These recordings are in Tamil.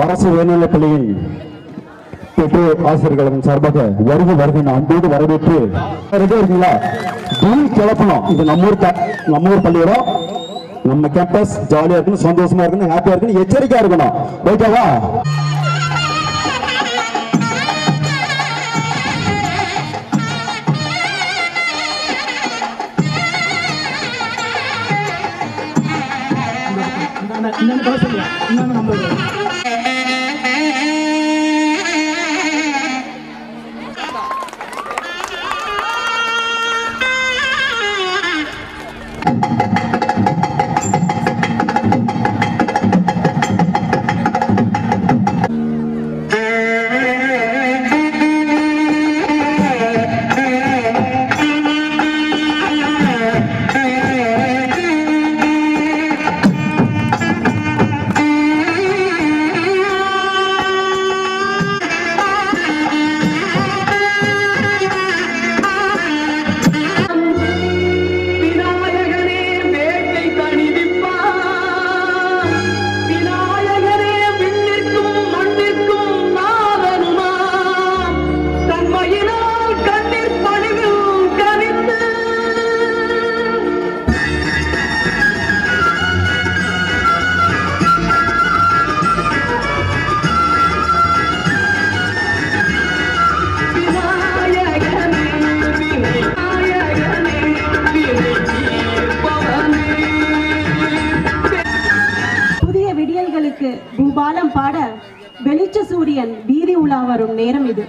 அரசு உயர்நிலைப் பள்ளியின் பெற்றோர் ஆசிரியர்களின் சார்பாக வருக வருக அன்போடு வரவேற்று இருக்கீங்களா கிளப்பணும். இது நம்ம ஊர் பள்ளியோட நம்ம கேம்பஸ் ஜாலியா இருக்கணும், சந்தோஷமா இருக்கணும், ஹாப்பியா இருக்கணும், எச்சரிக்கையா இருக்கணும். ஓகேவா? பூபாலம் பாட வெளிச்ச சூரியன் வீதி உலா வரும் நேரம் இது.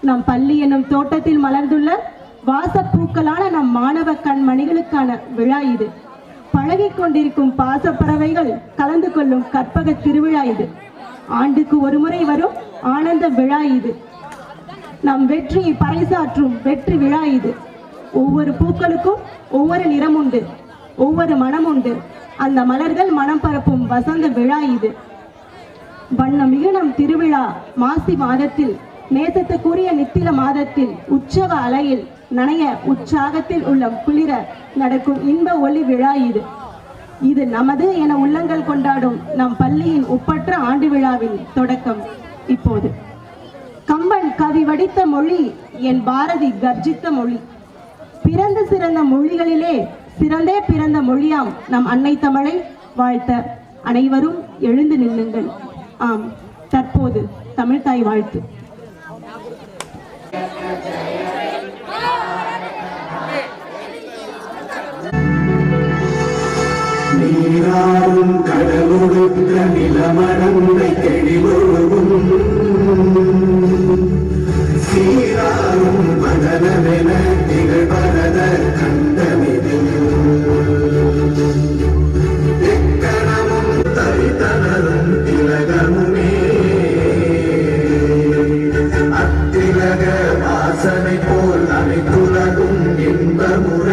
நம் பள்ளி என்னும் தோட்டத்தில் மலர்ந்துள்ள வாசப்பூக்களான நம் மாணவ கண்மணிகளுக்கான விழா இது. பழகிக் கொண்டிருக்கும் பாசப்பறவைகள் கலந்து கொள்ளும் கற்பக திருவிழா இது. ஆண்டுக்கு ஒருமுறை வரும் ஆனந்த விழா இது. நம் வெற்றியை பறைசாற்றும் வெற்றி விழா இது. ஒவ்வொரு பூக்களுக்கும் ஒவ்வொரு நிறம் உண்டு, ஒவ்வொரு மனம் உண்டு. அந்த மலர்கள் மனம் பரப்பும் வசந்த விழா இது. வண்ணமிகு நம் திருவிழா மாசி மாதத்தில், நேசத்துக்குரிய நித்தில மாதத்தில், உற்சவ அலையில் நனைய உற்சாகத்தில் உள்ள குளிர நடக்கும் இன்ப ஒளி விழா இது. இது நமது என உள்ளங்கள் கொண்டாடும் நம் பள்ளியின் ஒப்பற்ற ஆண்டு விழாவின் தொடக்கம் இப்போது. கம்பன் கவி வடித்த மொழி என் பாரதி கர்ஜித்த மொழி. பிறந்த சிறந்த மொழிகளிலே சிறந்தே பிறந்த மொழியாம் நம் அன்னை தமிழை வாழ்த்த அனைவரும் எழுந்து நில்லுங்கள். ஆம், தற்போது தமிழ்தாய் வாழ்த்து. நீராடும் கடலொடுக்க நிலமடந்தை தெளிவொழுகும் சீராடும் மதனமென திகழ்வரத கண்டமிதில் எக்கணமும் தரித்தனரும் திலகமுமே அத்திலக வாசனை போல் அனைத்துலகும் இன்பமுற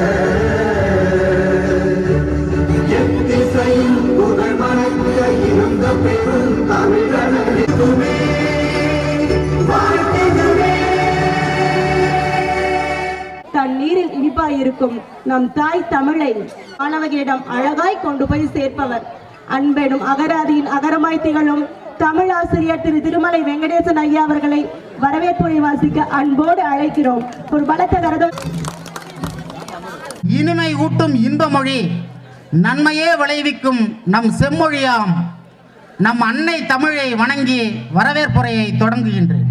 தண்ணீரில் இனிப்பாயிருக்கும் நம் தாய் தமிழை மாணவர்களிடம் அழகாய் கொண்டு போய் சேர்ப்பவர் அன்பெனும் அகராதியின் அகரமாய் திகழும் தமிழாசிரியர் திரு திருமலை வெங்கடேசன் ஐயா அவர்களை வரவேற்புரை வாசிக்க அன்போடு அழைக்கிறோம். ஒரு பலத்த கரதம். இனிமை ஊட்டும் இன்ப மொழி, நன்மையே விளைவிக்கும் நம் செம்மொழியாம் நம் அன்னை தமிழை வணங்கி வரவேற்புரையை தொடங்குகின்றேன்.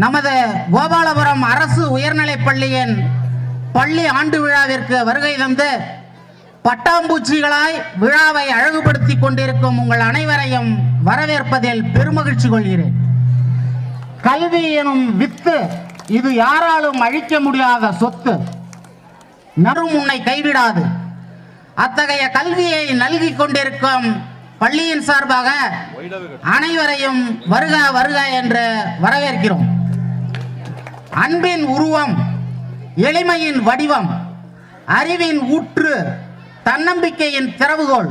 நமது கோபாலபுரம் அரசு உயர்நிலைப் பள்ளியின் பள்ளி ஆண்டு விழாவிற்கு வருகை தந்து பட்டாம்பூச்சிகளாய் விழாவை அழகுபடுத்தி கொண்டிருக்கும் உங்கள் அனைவரையும் வரவேற்பதில் பெருமகிழ்ச்சி கொள்கிறேன். கல்வி எனும் வித்து, இது யாராலும் அழிக்க முடியாத சொத்து. நரும் உன்னை கைவிடாது. அத்தகைய கல்வியை நல்கிக் கொண்டிருக்கும் பள்ளியின் சார்பாக அனைவரையும் வருக வருக என்று வரவேற்கிறோம். அன்பின் உருவம், எளிமையின் வடிவம், அறிவின் ஊற்று, தன்னம்பிக்கையின் திறவுகோல்,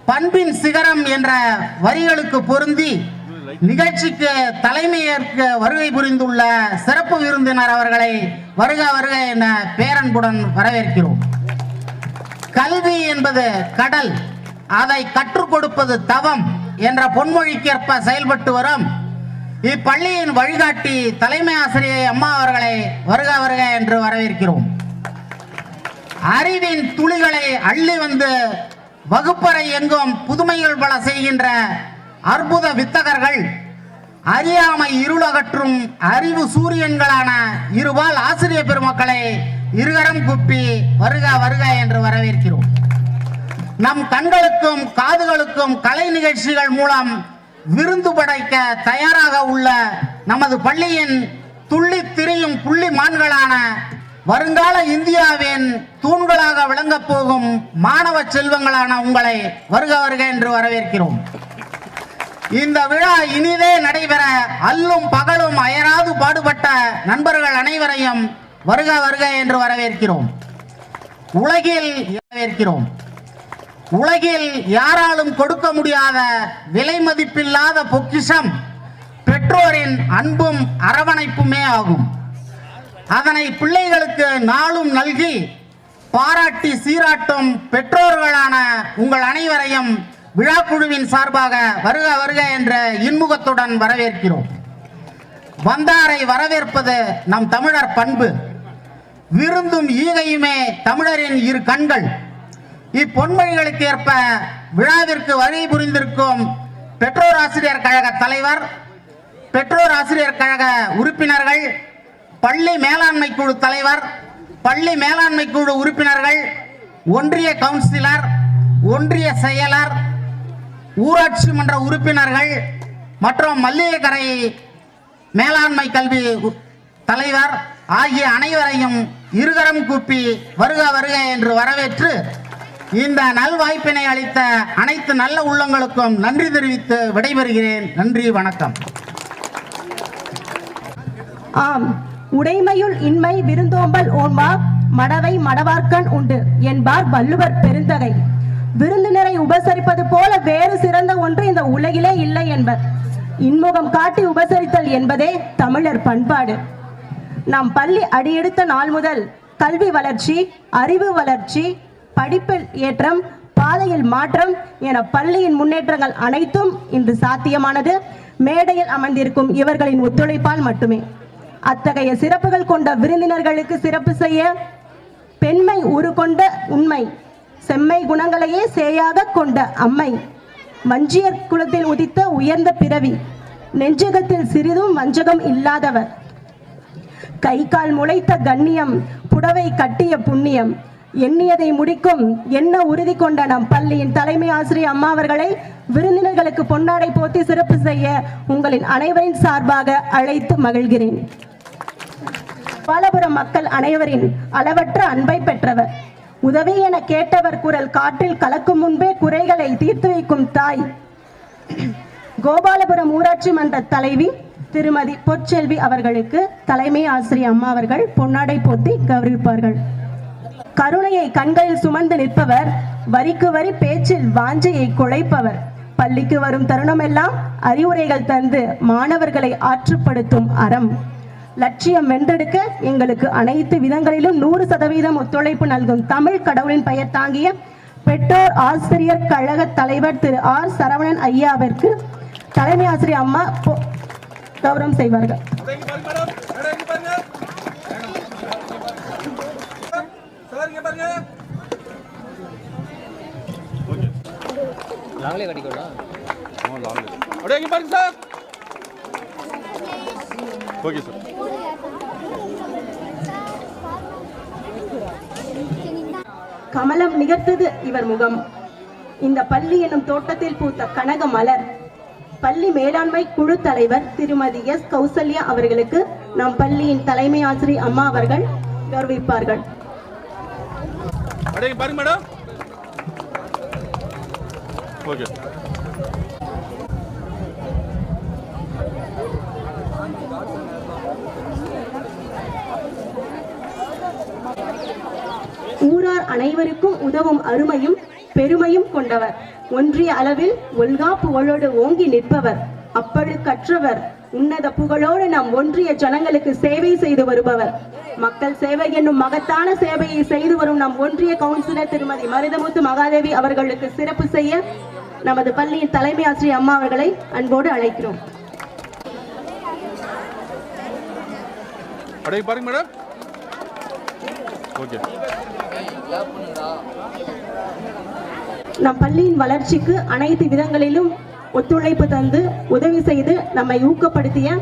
பண்பின் சிகரம் என்ற வரிகளுக்கு பொருந்தி நிகழ்ச்சிக்கு தலைமையேற்க வருகை புரிந்துள்ள சிறப்பு விருந்தினர் அவர்களை வருக வருக என பேரன்புடன் வரவேற்கிறோம். கல்வி என்பது கடல், அதை கற்றுக் கொடுப்பது தவம். என்ற பொன்மொழிக்கேற்ப செயல்பட்டு வரும் இப்பள்ளியின் வழிகாட்டி தலைமை ஆசிரியை அம்மா அவர்களை வருக வருக என்று வரவேற்கிறோம். அறிவின் துளிகளை அள்ளி வந்து வகுப்பறை எங்கும் புதுமைகள் பல செய்கின்ற அற்புத வித்தகர்கள், அறியாமை இருளகற்றும் அறிவு சூரியன்களான இருபால் ஆசிரிய பெருமக்களை இருகரம் குப்பி வருக வருக என்று வரவேற்கிறோம். நம் கண்களுக்கும் காதுகளுக்கும் கலை நிகழ்ச்சிகள் மூலம் விருந்து படைக்க தயாராக உள்ள நமது பள்ளியின் துள்ளி திரியும் புள்ளி மான்களான வருங்கால இந்தியாவின் தூண்களாக விளங்கப் போகும் மாணவ செல்வங்களான உங்களை வருக வருக என்று வரவேற்கிறோம். இந்த விழா இனிதே நடைபெற அல்லும் பகலும் அயராது பாடுபட்ட நண்பர்கள் அனைவரையும் வருக வருக என்று வரவேற்கிறோம். உலகில் யாராலும் கொடுக்க முடியாத விலை மதிப்பில்லாத பொக்கிஷம் பெற்றோரின் அன்பும் அரவணைப்புமே ஆகும். அதனை பிள்ளைகளுக்கு நாளும் நல்கி பாராட்டி சீராட்டும் பெற்றோர்களான உங்கள் அனைவரையும் விழா குழுவின் சார்பாக வருக வருக என்ற இன்முகத்துடன் வரவேற்கிறோம். வந்தாரை வரவேற்பது நம் தமிழர் பண்பு. விருந்தும் ஈகையுமே தமிழரின் இரு கண்கள். இப்பொன்மொழிகளுக்கு ஏற்ப விழாவிற்கு வருகை புரிந்திருக்கும் பெற்றோர் ஆசிரியர் கழக தலைவர், பெற்றோர் ஆசிரியர் கழக உறுப்பினர்கள், பள்ளி மேலாண்மை குழு தலைவர், பள்ளி மேலாண்மை குழு உறுப்பினர்கள், ஒன்றிய கவுன்சிலர், ஒன்றிய செயலர், ஊராட்சி மன்ற உறுப்பினர்கள் மற்றும் மல்லிகைக்கரை மேலாண்மை கல்வி தலைவர் ஆகிய அனைவரையும் இருகரம் கூப்பி வருக வருக என்று வரவேற்று இந்த நல்வாய்ப்பினை அளித்த அனைத்து நல்ல உள்ளங்களுக்கும் நன்றி தெரிவித்து விடைபெறுகிறேன். நன்றி, வணக்கம். ஆம், உடைமையுள் இன்மை விருந்தோம்பல் ஓம்பா மடவை மடவார்க்கண் உண்டு என்பார் வள்ளுவர் பெருந்தகை. விருந்தினரை உபசரிப்பது போல வேறு சிறந்த ஒன்று இந்த உலகிலே இல்லை என்பர். இன்முகம் காட்டி உபசரித்தல் என்பதே தமிழர் பண்பாடு. நாம் பள்ளி அடியெடுத்த நாள் முதல் கல்வி வளர்ச்சி, அறிவு வளர்ச்சி, படிப்பில் ஏற்றம், பாதையில் மாற்றம் என பள்ளியின் முன்னேற்றங்கள் அனைத்தும் இன்று சாத்தியமானது மேடையில் அமர்ந்திருக்கும் இவர்களின் ஒத்துழைப்பால் மட்டுமே. அத்தகைய சிறப்புகள் கொண்ட விருந்தினர்களுக்கு சிறப்பு செய்ய பெண்மை உரு கொண்ட உண்மை, செம்மை குணங்களையே சேயாக கொண்ட அம்மை, வஞ்சியர் குலத்தில் உதித்த உயர்ந்த பிறவி, நெஞ்சகத்தில் சிறிதும் வஞ்சகம் இல்லாதவர், கை கால் முளைத்த கண்ணியம், புடவை கட்டிய புண்ணியம், எண்ணியதை முடிக்கும் என்ன உறுதி கொண்ட நம் பள்ளியின் தலைமை ஆசிரியர் அம்மா அவர்களை விருந்தினர்களுக்கு பொன்னாடை போத்தி சிறப்பு செய்ய உங்களின் அனைவரின் சார்பாக அழைத்து மகிழ்கிறேன். பாலபுரம் மக்கள் அனைவரின் அளவற்ற அன்பை பெற்றவர். உதவி என கேட்டவர் குரல் காற்றில் கலக்கும் முன்பே குறைகளை தீர்த்து வைக்கும் தாய். கோபாலபுரம் ஊராட்சி மன்ற தலைவி திருமதி பொற்செல்வி அவர்களுக்கு தலைமை ஆசிரியர் அம்மா அவர்கள் பொன்னாடை போத்தி கௌரவிப்பார்கள். கருணையை கண்களில் சுமந்து நிற்பவர், வரிக்கு வரி பேச்சில் வாஞ்சையை குலைப்பவர், பள்ளிக்கு வரும் தருணமெல்லாம் அறிவுரைகள் தந்து மாணவர்களை ஆற்றுப்படுத்தும் அறம். லட்சியம் வென்றெடுக்க எங்களுக்கு அனைத்து விதங்களிலும் 100% ஒத்துழைப்பு நல்கும் தமிழ் கடவுளின் பெயர் தாங்கிய பெற்றோர் ஆசிரியர் கழக தலைவர் திரு ஆர் சரவணன் ஐயாவிற்கு தலைமை ஆசிரியர் அம்மா கௌரவம் செய்வார்கள். கமலம் நிகழ்த்தது இவர் முகம். இந்த பள்ளி எனும் தோட்டத்தில் பூத்த கனக மலர். பள்ளி மேலாண்மை குழு தலைவர் திருமதி எஸ் கௌசல்யா அவர்களுக்கு நம் பள்ளியின் தலைமை ஆசிரியர் அம்மா அவர்கள் கௌரவிப்பார்கள். ஊரார் அனைவருக்கும் உதவும் அருமையும் பெருமையும் கொண்டவர். ஒன்றிய அளவில் ஒல்கா புகழோடு ஓங்கி நிற்பவர். அப்பழு கற்றவர். உன்னத புகழோடு நம் ஒன்றிய ஜனங்களுக்கு சேவை செய்து வருபவர். மக்கள் சேவை என்னும் மகத்தான சேவையை செய்து வரும் நம் ஒன்றிய கவுன்சிலர் திருமதி மருதமுத்து மகாதேவி அவர்களுக்கு சிறப்பு செய்ய நமது பள்ளியின் தலைமை ஆசிரியர் அம்மா அவர்களை அன்போடு அழைக்கிறோம். பாருங்க மேடம். ஓகே. நம் பள்ளியின் வளர்ச்சிக்கு அனைத்து விதங்களிலும் ஒத்துழைப்பு தந்து உதவி செய்து நம்மை ஊக்கப்படுத்திய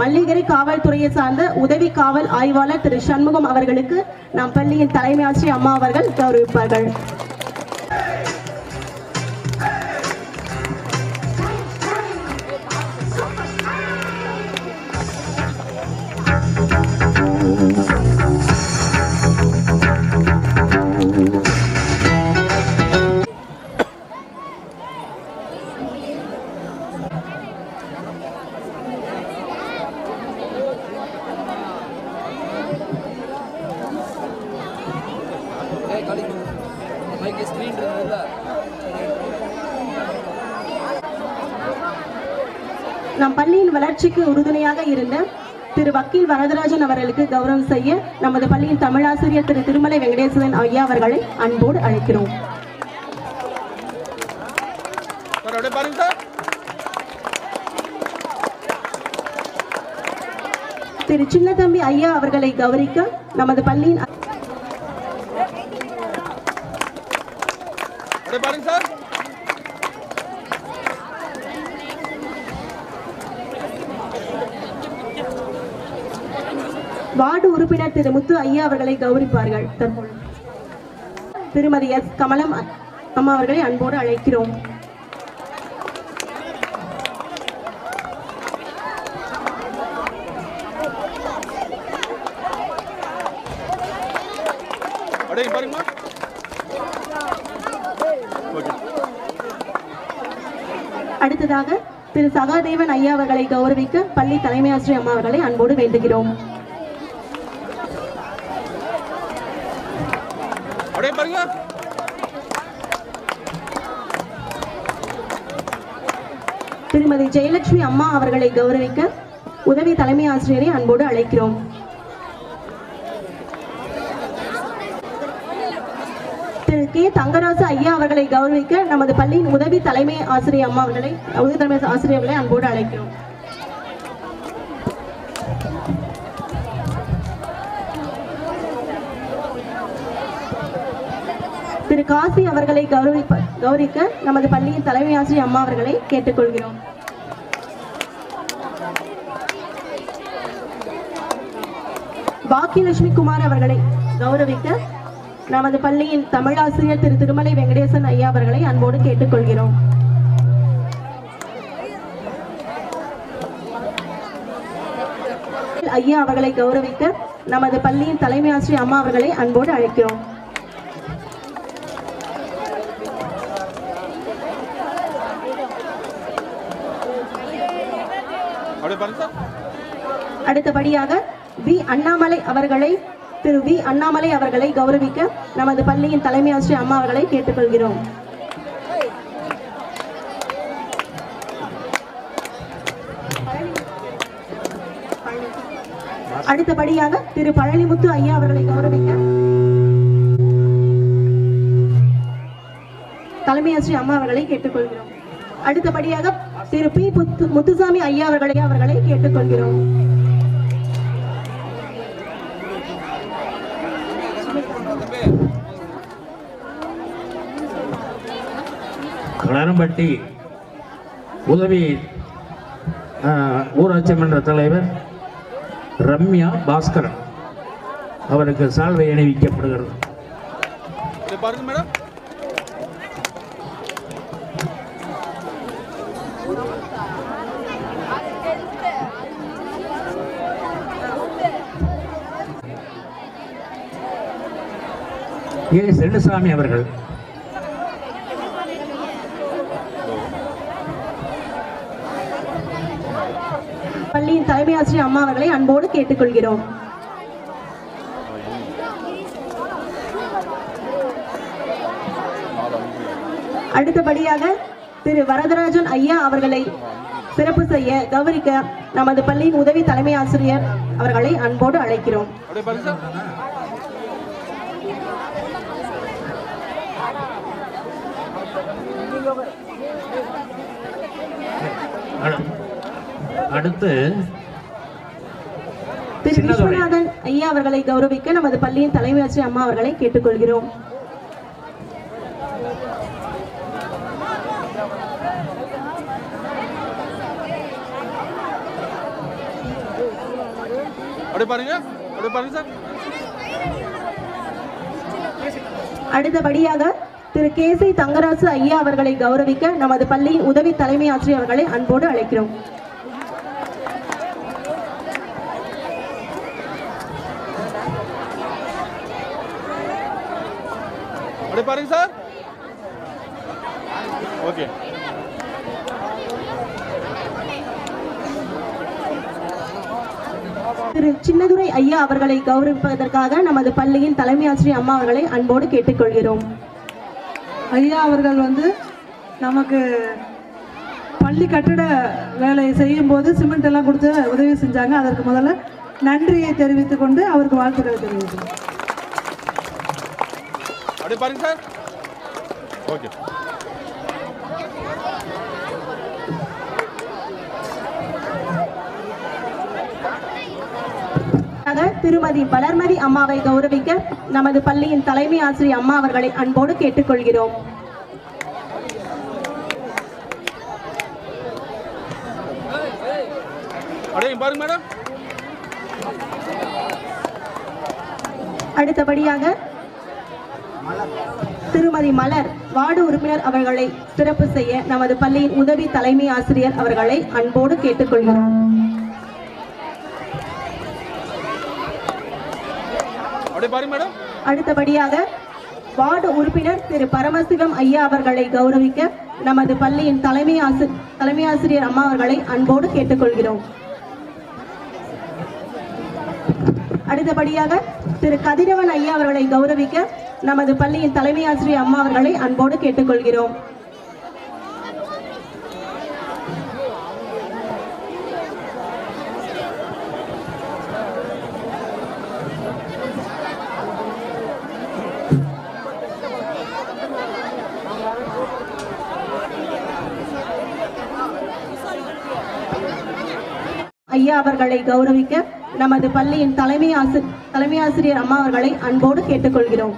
மல்லிகரை காவல்துறையை சார்ந்த உதவி காவல் ஆய்வாளர் திரு சண்முகம் அவர்களுக்கு நம் பள்ளியின் தலைமை ஆசிரியர் அம்மா அவர்கள் கௌரவிப்பார்கள். நம் பள்ளியின் வளர்ச்சிக்கு உறுதுணையாக இருந்த திரு வக்கீல் வரதராஜன் அவர்களுக்கு கௌரவம் செய்ய நமது பள்ளியின் தமிழாசிரியர் திரு திருமலை வெங்கடேசன் ஐயா அவர்களை அன்போடு அழைக்கிறோம். திரு சின்னதம்பி ஐயா அவர்களை கௌரவிக்க நமது பள்ளியின் வார்டு உறுப்பினர் திரு முத்து ஐயா அவர்களை கௌரவிப்பார்கள். தற்போது திருமதி எஸ் கமலம் அம்மா அவர்களை அன்போடு அழைக்கிறோம். அடுத்ததாக திரு சகாதேவன் ஐயா அவர்களை கௌரவிக்க பள்ளி தலைமை ஆசிரியர் அம்மா அவர்களை அன்போடு வேண்டுகிறோம். திருமதி ஜெயலட்சுமி அம்மா அவர்களை கௌரவிக்க உதவி தலைமை ஆசிரியரை அன்போடு அழைக்கிறோம். திரு கே தங்கராசு ஐயா அவர்களை கௌரவிக்க நமது பள்ளியின் உதவி தலைமை ஆசிரியர் அம்மா அவர்களை உதவி தலைமை ஆசிரியர்களை அன்போடு அழைக்கிறோம். திரு காசி அவர்களை கௌரவிக்க நமது பள்ளியின் தலைமை ஆசிரியர் அம்மா அவர்களை கேட்டுக்கொள்கிறோம். பாக்கியலட்சுமி குமார் அவர்களை கௌரவிக்க நமது பள்ளியின் தமிழாசிரியர் திரு திருமலை வெங்கடேசன் ஐயா அவர்களை அன்போடு கேட்டுக்கொள்கிறோம். ஐயா அவர்களை கௌரவிக்க நமது பள்ளியின் தலைமை ஆசிரியர் அம்மா அவர்களை அன்போடு அழைக்கிறோம். அடுத்தபடியாக திரு வி அண்ணாமலை அவர்களை கௌரவிக்க நமது பள்ளியின் தலைமை ஆசிரியர் அம்மா அவர்களை கேட்டுக்கொள்கிறோம். அடுத்தபடியாக திரு பழனிமுத்து ஐயா அவர்களை கௌரவிக்க தலைமை ஆசிரியர் அம்மா அவர்களை கேட்டுக்கொள்கிறோம். அடுத்தபடியாக திரு பி முத்துசாமி ஐயா அவர்களை கேட்டுக்கொள்கிறோம். கலரம்பட்டி உதவி ஊராட்சி மன்ற தலைவர் ரம்யா பாஸ்கரன் அவருக்கு சால்வை அணிவிக்கப்படுகிறது. ஏ செல்லுசாமி அவர்கள் பள்ளியின் தலைமை ஆசிரியர் அம்மா அவர்களை அன்போடு கேட்டுக்கொள்கிறோம். அடுத்தபடியாக திரு வரதராஜன் ஐயா அவர்களை சிறப்பு செய்ய கௌரவிக்க நமது பள்ளியின் உதவி தலைமை ஆசிரியர் அவர்களை அன்போடு அழைக்கிறோம். அடுத்து திரு சின்னதுரை. விஸ்வநாதன் ஐயா அவர்களை கௌரவிக்க நமது பள்ளியின் தலைமை ஆசிரியர் அம்மா அவர்களை கேட்டுக்கொள்கிறோம். அடுத்தபடியாக திரு கேசி தங்கராசு ஐயா அவர்களை கௌரவிக்க நமது பள்ளியின் உதவி தலைமை ஆசிரியர் அவர்களை அன்போடு அழைக்கிறோம். பாருங்க சார். ஓகே. திரு சின்னதுரை ஐயா அவர்களை கௌரவிப்பதற்காக நமது பள்ளியின் தலைமை ஆசிரியர் அம்மா அவர்களை அன்போடு கேட்டுக்கொள்கிறோம். ஐயா அவர்கள் நமக்கு பள்ளி கட்டிட வேலை செய்யும் போது சிமெண்ட் எல்லாம் கொடுத்து உதவி செஞ்சாங்க. அதற்கு முதல்ல நன்றியை தெரிவித்துக் கொண்டு அவருக்கு வாழ்த்துக்களை தெரிவிக்கிறேன். பாருங்க சார். ஓகே. திருமதி வளர்மதி அம்மாவை கௌரவிக்க நமது பள்ளியின் தலைமை ஆசிரியர் அம்மா அவர்களை அன்போடு கேட்டுக்கொள்கிறோம். பாருங்க மேடம். அடுத்தபடியாக திருமதி மலர் வார்டு உறுப்பினர் அவர்களை சிறப்பு செய்ய நமது பள்ளியின் உதவி தலைமை ஆசிரியர் அவர்களை அன்போடு கேட்டுக்கொள்கிறோம். அடுத்தபடியாக வார்டு உறுப்பினர் திரு பரமசிவம் ஐயா அவர்களை கௌரவிக்க நமது பள்ளியின் தலைமை ஆசிரியர் அம்மா அவர்களை அன்போடு கேட்டுக்கொள்கிறோம். அடுத்தபடியாக திரு கதிரவன் ஐயா அவர்களை கௌரவிக்க நமது பள்ளியின் தலைமை ஆசிரியர் அம்மா அவர்களை அன்போடு கேட்டுக்கொள்கிறோம். ஐயா அவர்களை கௌரவிக்க நமது பள்ளியின் தலைமை ஆசிரியர் அம்மா அவர்களை அன்போடு கேட்டுக்கொள்கிறோம்.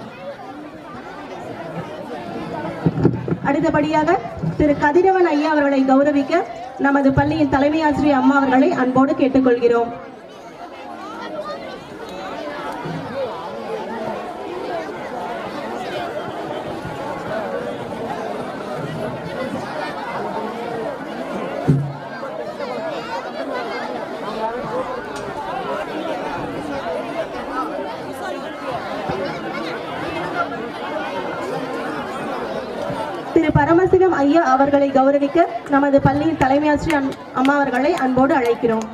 அடுத்தபடியாக திரு கதிரவன் ஐயா அவர்களை கௌரவிக்க நமது பள்ளியின் தலைமை ஆசிரியர் அம்மா அவர்களை அன்போடு கேட்டுக்கொள்கிறோம். திரு பரமசிவம் ஐயா அவர்களை கௌரவிக்க நமது பள்ளியின் தலைமை ஆசிரியர் அம்மா அவர்களை அன்போடு அழைக்கிறோம்.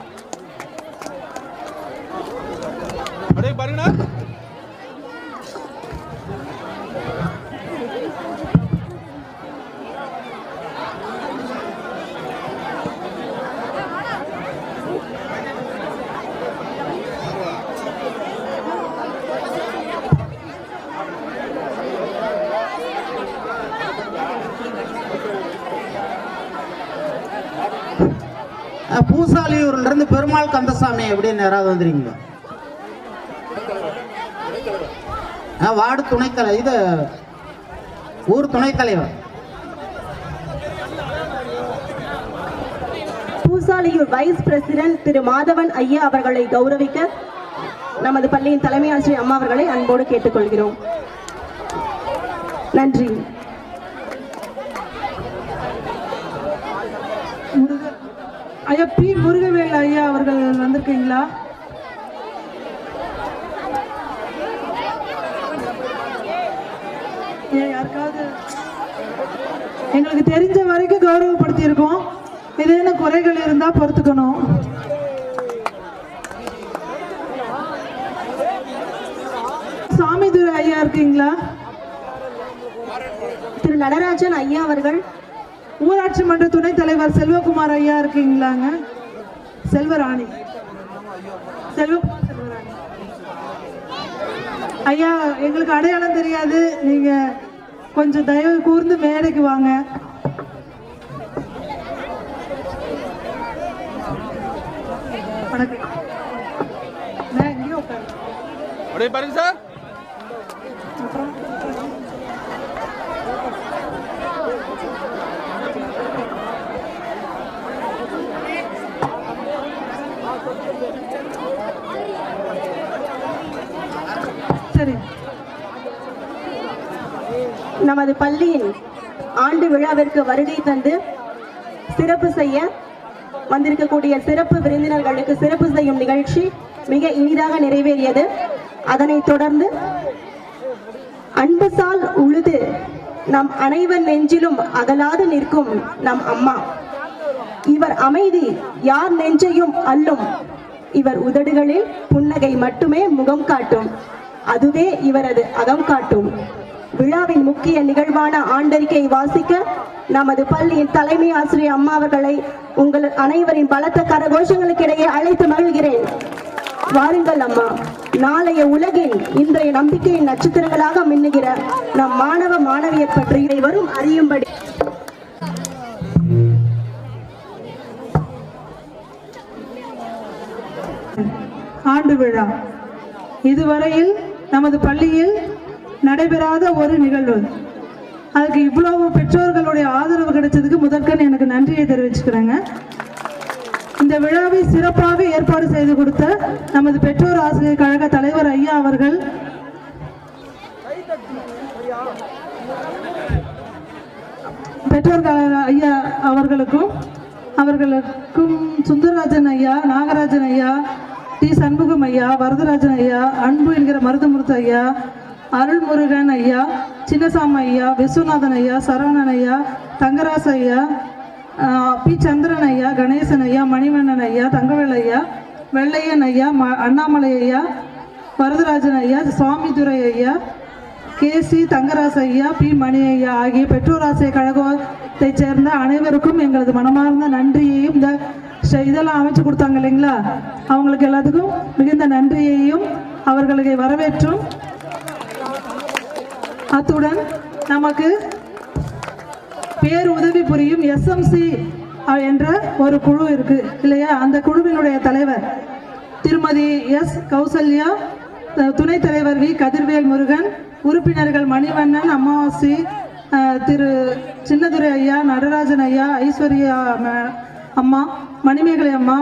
பூசாலியூர்ல இருந்து பெருமாள் கந்தசாமி எப்படின்னு யாராவது வந்துருக்கீங்களா? வார்டு துணைத்தலைவர், இது ஊர் துணைத் தலைவர். பூசாலியூர் வைஸ் பிரசிடென்ட் திரு மாதவன் ஐயா அவர்களை கௌரவிக்க நமது பள்ளியின் தலைமை ஆசிரியர் அம்மா அவர்களை அன்போடு கேட்டுக்கொள்கிறோம். நன்றி. ஐயா பி முருகவேல் ஐயா அவர்கள் வந்திருக்கீங்களா? யாருக்காவது எங்களுக்கு தெரிஞ்ச வரைக்கும் கௌரவப்படுத்தி இருக்கோம். ஏதேனும் குறைகள் இருந்தா பொறுத்துக்கணும். சாமிதுரை ஐயா இருக்கீங்களா? திரு நடராஜன் ஐயா அவர்கள். ஊராட்சி மன்ற துணைத் தலைவர் செல்வகுமார் ஐயா இருக்கீங்களாங்க? செல்வராணி ஐயா, எங்களுக்கு அடையாளம் தெரியாது, நீங்க கொஞ்சம் தயவு கூர்ந்து மேடைக்கு வாங்க. வணக்கம். இங்கே உட்காரு. அப்படியே பாருங்க சார். சரி. நமது பள்ளியின் ஆண்டு விழாவிற்கு வருகை தந்து சிறப்பு செய்ய வந்திருக்கக்கூடிய சிறப்பு விருந்தினர்களுக்கு சிறப்பு செய்யும் நிகழ்ச்சி மிக இனிதாக நிறைவேறியது. அதனைத் தொடர்ந்து அன்புசால் உழுது நம் அனைவர் நெஞ்சிலும் அகலாது நிற்கும் நம் அம்மா. இவர் அமைதி யார் நெஞ்சையும் அள்ளும். இவர் உதடுகளில் புன்னகை மட்டுமே முகம் காட்டும். அதுவே இவரது அகம் காட்டும். விழாவின் முக்கிய நிகழ்வான ஆண்டறிக்கை வாசிக்க நமது பள்ளியின் தலைமை ஆசிரியர் அம்மா அவர்களை உங்கள் அனைவரின் பலத்த கரகோஷங்களுக்கு இடையே அழைத்து மகிழ்கிறேன். வாருங்கள் அம்மா. நாளைய உலகின் இன்றைய நம்பிக்கையின் நட்சத்திரங்களாக மின்னுகிற நம் மாணவ மாணவியர் பற்றி வரும் அறியும்படி ஆண்டு விழா இதுவரையில் நமது பள்ளியில் நடைபெறாத ஒரு நிகழ்வு. அதுக்கு இவ்வளவு பெற்றோர்களுடைய ஆதரவு கிடைச்சதுக்கு முதற்கண் எனக்கு நன்றியை தெரிவிச்சுக்கிறேங்க. இந்த விழாவை சிறப்பாக ஏற்பாடு செய்து கொடுத்த நமது பெற்றோர் ஆசிரியர் கழக தலைவர் ஐயா அவர்கள், பெற்றோர் ஐயா அவர்களுக்கும் சுந்தரராஜன் ஐயா, நாகராஜன் ஐயா, டி சண்முகம் ஐயா, வரதராஜன் ஐயா, அன்பு என்கிற மருதமுருத்து ஐயா, அருள்முருகன் ஐயா, சின்னசாமி ஐயா, விஸ்வநாதன் ஐயா, சரவணன் ஐயா, தங்கராசு ஐயா, பி சந்திரன் ஐயா, கணேசன் ஐயா, மணிவண்ணன் ஐயா, தங்கவேல் ஐயா, வெள்ளையன் ஐயா, அண்ணாமலை ஐயா, வரதராஜன் ஐயா, சுவாமிதுரை ஐயா, கேசி தங்கராசு ஐயா, பி மணி ஐயா ஆகிய பெற்றோர் ஆசிரியர் கழகத்தை சேர்ந்த அனைவருக்கும் எங்களது மனமார்ந்த நன்றியையும், இந்த இதெல்லாம் அமைச்சு கொடுத்தாங்க இல்லைங்களா, அவங்களுக்கு எல்லாத்துக்கும் மிகுந்த நன்றியையும் அவர்களுக்கு வரவேற்றும், அத்துடன் நமக்கு பேர் உதவி புரியும் எஸ்எம்சி என்ற ஒரு குழு இருக்கு இல்லையா, அந்த குழுவினுடைய தலைவர் திருமதி எஸ் கௌசல்யா, துணைத் தலைவர் வி கதிர்வேல் முருகன், உறுப்பினர்கள் மணிவண்ணன், அமாவாசி, திரு சின்னதுரை ஐயா, நடராஜன் ஐயா, ஐஸ்வர்யா அம்மா, மணிமேகலை அம்மா,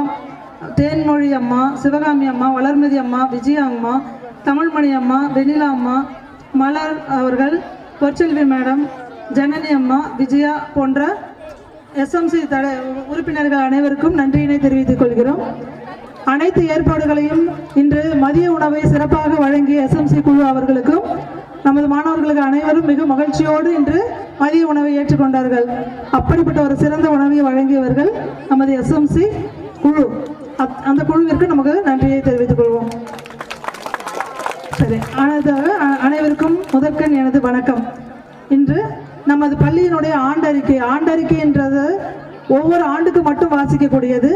தேன்மொழி அம்மா, சிவகாமி அம்மா, வளர்மதி அம்மா, விஜயா அம்மா, தமிழ்மணி அம்மா, வெண்ணிலா அம்மா, மலர் அவர்கள், பொற்செல்வி மேடம், ஜனனி அம்மா, விஜயா போன்ற எஸ்எம்சி உறுப்பினர்கள் அனைவருக்கும் நன்றியினை தெரிவித்துக் கொள்கிறோம். அனைத்து ஏற்பாடுகளையும் இன்று மதிய உணவை சிறப்பாக வழங்கிய எஸ்எம்சி குழு அவர்களுக்கும் நமது மாணவர்களுக்கு அனைவரும் மிக மகிழ்ச்சியோடு இன்று மதிய உணவை ஏற்றுக்கொண்டார்கள். அப்படிப்பட்ட ஒரு சிறந்த உணவை வழங்கியவர்கள் நமது எஸ்எம்சி குழு. அந்த குழுவிற்கு நமக்கு நன்றியை தெரிவித்துக் கொள்வோம். சரி, அனைவருக்கும் முதற்கண் எனது வணக்கம். இன்று நமது பள்ளியினுடைய ஆண்டறிக்கை என்றது ஒவ்வொரு ஆண்டுக்கு மட்டும் வாசிக்கக்கூடியது.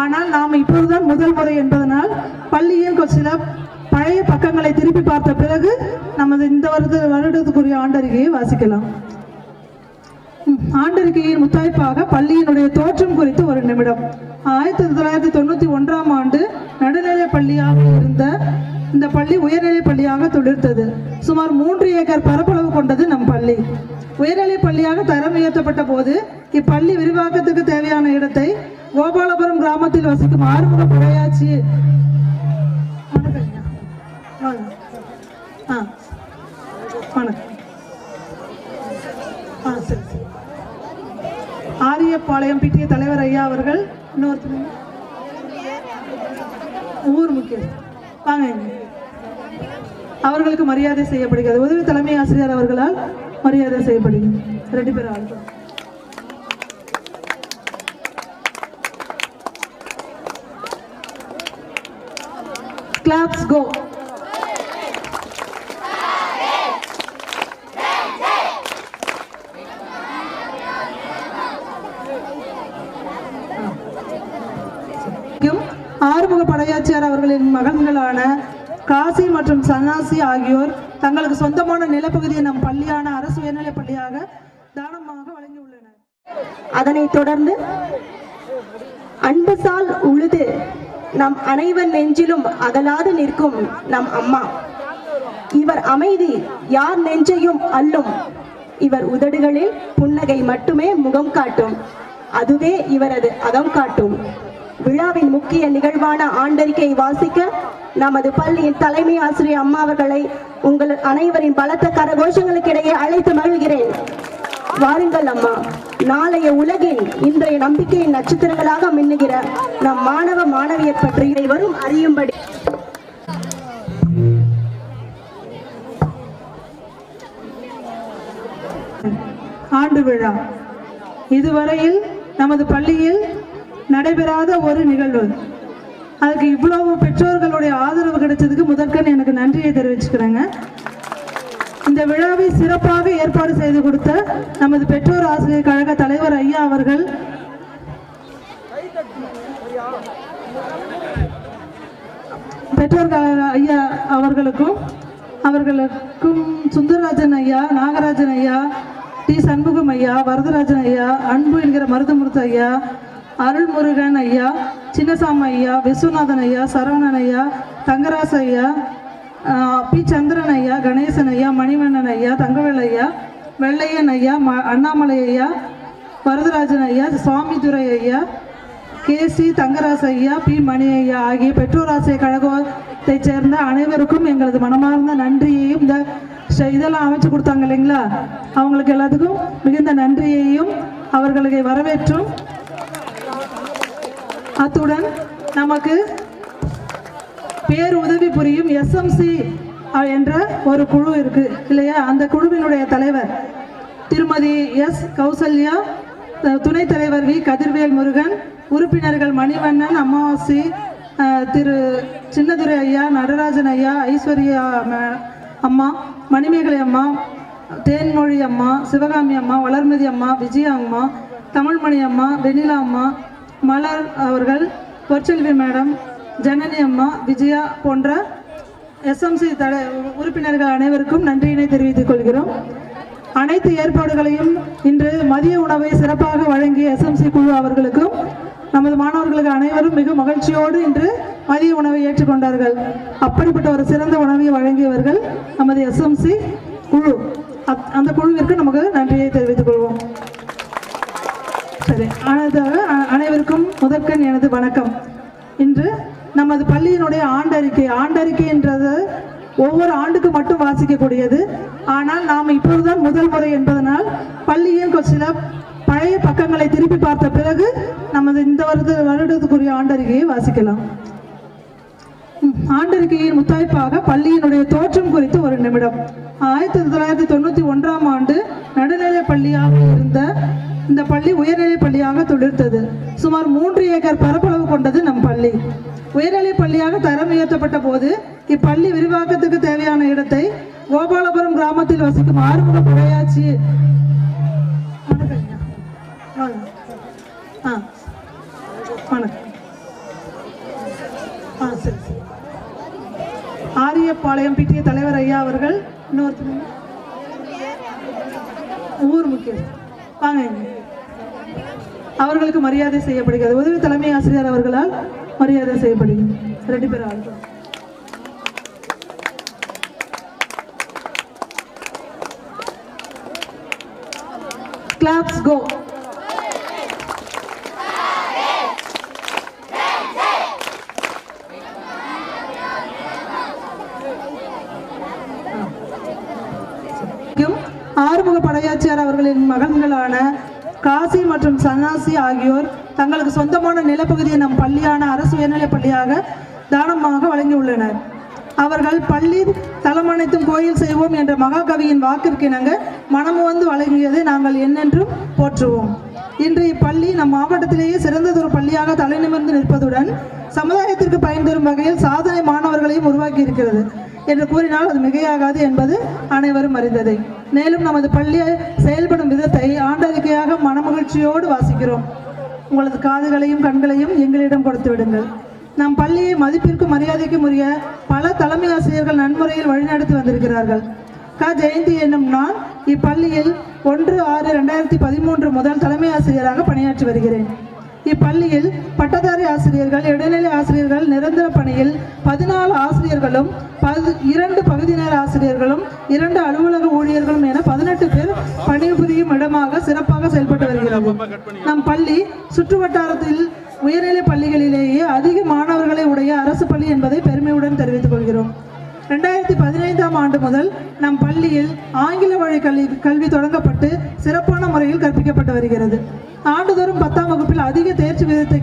ஆனால் நாம் இப்பொழுதுதான் முதல் முறை என்பதனால் பள்ளியில் சில பழைய பக்கங்களை திருப்பி பார்த்த பிறகு நமது இந்த வருடத்துக்குரிய ஆண்டறிக்கையை வாசிக்கலாம். ஆண்டறிக்கையின் முத்தாய்ப்பாக பள்ளியினுடைய தோற்றம் குறித்து ஒரு நிமிடம். 1991ஆம் ஆண்டு நடுநிலை பள்ளியாக இருந்த இந்த பள்ளி உயர்நிலை பள்ளியாக துளிர்த்தது. சுமார் 3 ஏக்கர் பரப்பளவு கொண்டது நம் பள்ளி. உயர்நிலை பள்ளியாக தரம் உயர்த்தப்பட்ட போது இப்பள்ளி விரிவாக்கத்துக்கு தேவையான இடத்தை கோபாலபுரம் கிராமத்தில் வசிக்கும் ஆறுமுக படையாச்சி ஆரியப்பாளையம் பிடிஏ தலைவர் ஐயா அவர்கள், இன்னொருத்தர் ஊர் முக்கியம் வாங்க, அவர்களுக்கு மரியாதை செய்யப்படுகிறது. உதவி தலைமை ஆசிரியர் அவர்களால் மரியாதை செய்யப்படுகிறது. 2 பேர் ஆள். Claps go. ஆறுமுக படையாச்சியார் அவர்களின் மகன்களான காசி மற்றும் சன்னாசி ஆகியோர் தங்களுக்கு சொந்தமான நிலப்பகுதியை நம் பள்ளியான அரசு உயர்நிலைப் பள்ளியாக தானமாக வழங்கியுள்ளனர். அதனைத் தொடர்ந்து அன்புசால் உழுது நம் அனைவர் நெஞ்சிலும் அகலாது நிற்கும் நம் அம்மா. இவர் அமைதி யார் நெஞ்சையும் அள்ளும். இவர் உதடுகளில் புன்னகை மட்டுமே முகம் காட்டும். அதுவே இவரது அகம் காட்டும். விழாவின் முக்கிய நிகழ்வான ஆண்டறிக்கையை வாசிக்க நமது பள்ளியின் தலைமை ஆசிரியர் அம்மா அவர்களை உங்கள் அனைவரின் பலத்த கரகோஷங்களுக்கிடையே அழைத்து மகிழ்கிறேன். வாருங்கள் அம்மா. நாளைய உலகின் இன்றைய நம்பிக்கையின் நட்சத்திரங்களாக மின்னுகிற நம் மாணவ மாணவியர் பற்றி இதைவரும் அறியும்படி ஆண்டு விழா இதுவரையில் நமது பள்ளியில் நடைபெறாத ஒரு நிகழ்வு. அதுக்கு இவ்வளவு பெற்றோர்களுடைய ஆதரவு கிடைச்சதுக்கு முதற்கண் எனக்கு நன்றியை தெரிவிச்சுக்கிறேங்க. இந்த விழாவை சிறப்பாக ஏற்பாடு செய்து கொடுத்த நமது பெற்றோர் ஆசிரியர் கழக தலைவர் ஐயா அவர்கள், பெற்றோர் ஐயா அவர்களுக்கும் சுந்தரராஜன் ஐயா, நாகராஜன் ஐயா, டி சண்முகம் ஐயா, வரதராஜன் ஐயா, அன்பு என்கிற மருதமுருத்து ஐயா, அருள்முருகன் ஐயா, சின்னசாமி ஐயா, விஸ்வநாதன் ஐயா, சரவணன் ஐயா, தங்கராசு ஐயா, பி சந்திரன் ஐயா, கணேசன் ஐயா, மணிவண்ணன் ஐயா, தங்கவேல் ஐயா, வெள்ளையன் ஐயா, அண்ணாமலை ஐயா, வரதராஜன் ஐயா, சுவாமிதுரை ஐயா, கேசி தங்கராசு ஐயா, பி மணி ஐயா ஆகிய பெற்றோர் ஆசிரியர் கழகத்தை சேர்ந்த அனைவருக்கும் எங்களது மனமார்ந்த நன்றியையும், இந்த இதெல்லாம் அமைச்சு கொடுத்தாங்க இல்லைங்களா, அவங்களுக்கு எல்லாத்துக்கும் மிகுந்த நன்றியையும் அவர்களுக்கு வரவேற்றும், அத்துடன் நமக்கு பேர் உதவி புரியும் எஸ்எம்சி என்ற ஒரு குழு இருக்கு இல்லையா, அந்த குழுவினுடைய தலைவர் திருமதி எஸ் கௌசல்யா, துணைத் தலைவர் வி கதிர்வேல் முருகன், உறுப்பினர்கள் மணிவண்ணன், அமாவாசி, திரு சின்னதுரை ஐயா, நடராஜன் ஐயா, ஐஸ்வர்யா அம்மா, மணிமேகலை அம்மா, தேன்மொழி அம்மா, சிவகாமி அம்மா, வளர்மதி அம்மா, விஜயா அம்மா, தமிழ்மணி அம்மா, வெண்ணிலா அம்மா, மலர் அவர்கள், பொற்செல்வி மேடம், ஜனனி அம்மா, விஜயா போன்ற எஸ்எம்சி உறுப்பினர்கள் அனைவருக்கும் நன்றியினை தெரிவித்துக் கொள்கிறோம். அனைத்து ஏற்பாடுகளையும் இன்று மதிய உணவை சிறப்பாக வழங்கிய எஸ்எம்சி குழு அவர்களுக்கும் நமது மாணவர்களுக்கு அனைவரும் மிக மகிழ்ச்சியோடு இன்று மதிய உணவை ஏற்றுக்கொண்டார்கள். அப்படிப்பட்ட ஒரு சிறந்த உணவை வழங்கியவர்கள் நமது எஸ்எம்சி குழு. அந்த குழுவிற்கு நமக்கு நன்றியை தெரிவித்துக் கொள்வோம். சரி, அனைவருக்கும் முதற்கண் எனது வணக்கம். இன்று நமது பள்ளியினுடைய ஆண்டறிக்கை என்றது ஒவ்வொரு ஆண்டுக்கு மட்டும் வாசிக்கக்கூடியது. ஆனால் நாம் இப்பொழுதுதான் முதல் முறை என்பதனால் பள்ளியின் சில பழைய பக்கங்களை திருப்பி பார்த்த பிறகு நமது இந்த வருடத்துக்குரிய ஆண்டறிக்கையை வாசிக்கலாம். ஆண்டறிக்கையின் முத்தாய்ப்பாக பள்ளியினுடைய தோற்றம் குறித்து ஒரு நிமிடம். 1991ஆம் ஆண்டு நடுநிலை பள்ளியாக இருந்த இந்த பள்ளி உயர்நிலை பள்ளியாக துளிர்த்தது. சுமார் 3 ஏக்கர் பரப்பளவு கொண்டது நம் பள்ளி. உயர்நிலை பள்ளியாக தரம் உயர்த்தப்பட்ட போது இப்பள்ளி விரிவாக்கத்துக்கு தேவையான இடத்தை கோபாலபுரம் கிராமத்தில் வசிக்கும் ஆறுமுக படையாச்சி ஆரியப்பாளையம் பிடிஏ தலைவர் ஐயா அவர்கள், இன்னொருத்தர் ஊர் முக்கிய வாங்க, அவர்களுக்கு மரியாதை செய்யப்படுகிறது. உதவி தலைமை ஆசிரியர் அவர்களால் மரியாதை செய்யப்படுகிறது. 2 பேர் ஆளுங்க. கிளாப்ஸ் கோ. ஆறுமுக படையாச்சியார் அவர்களின் மகன்களான காசி மற்றும் சன்னாசி ஆகியோர் தங்களுக்கு சொந்தமான நிலப்பகுதியை நம் பள்ளியான அரசு உயர்நிலைப் பள்ளியாக தானமாக வழங்கியுள்ளனர். அவர்கள் பள்ளி தலமனைத்தும் கோயில் செய்வோம் என்ற மகாகவியின் வாக்கிற்கிணங்க மனமுவந்து வழங்கியதை நாங்கள் என்னென்றும் போற்றுவோம். இன்று இப்பள்ளி நம் மாவட்டத்திலேயே சிறந்ததொரு பள்ளியாக தலைநிமிர்ந்து நிற்பதுடன் சமுதாயத்திற்கு பயன் தரும் வகையில் சாதனை மாணவர்களையும் உருவாக்கி இருக்கிறது என்று கூறினால் அது மிகையாகாது என்பது அனைவரும் அறிந்ததே. மேலும் நமது பள்ளி செயல்படும் விதத்தை ஆண்டறிக்கையாக மனமகிழ்ச்சியோடு வாசிக்கிறோம். உங்களது காதுகளையும் கண்களையும் எங்களிடம் கொடுத்து விடுங்கள். நம் பள்ளியை மதிப்பிற்கும் மரியாதைக்கும் உரிய பல தலைமை ஆசிரியர்கள் நன்முறையில் வழிநடத்தி வந்திருக்கிறார்கள். ஜெயந்தி என்னும் நான் இப்பள்ளியில் 1/6/2013 முதல் தலைமை ஆசிரியராக பணியாற்றி வருகிறேன். இப்பள்ளியில் பட்டதாரி ஆசிரியர்கள், இடைநிலை ஆசிரியர்கள், நிரந்தர பணியில் 14 ஆசிரியர்களும் 2 பகுதி நேர ஆசிரியர்களும் 2 அலுவலக ஊழியர்களும் என 18 பேர் பணிபுரியும் இடமாக சிறப்பாக செயல்பட்டு வருகிறது. நம் பள்ளி சுற்று வட்டாரத்தில் உயர்நிலை பள்ளிகளிலேயே அதிக மாணவர்களை உடைய அரசு பள்ளி என்பதை பெருமையுடன் தெரிவித்துக் கொள்கிறோம். 2015ஆம் ஆண்டு முதல் நம் பள்ளியில் ஆங்கில வழி கல்வி தொடங்கப்பட்டு சிறப்பான முறையில் கற்பிக்கப்பட்டு வருகிறது. ஆண்டுதோறும் 10ஆம் வகுப்பில் அதிக தேர்ச்சி விகிதத்தை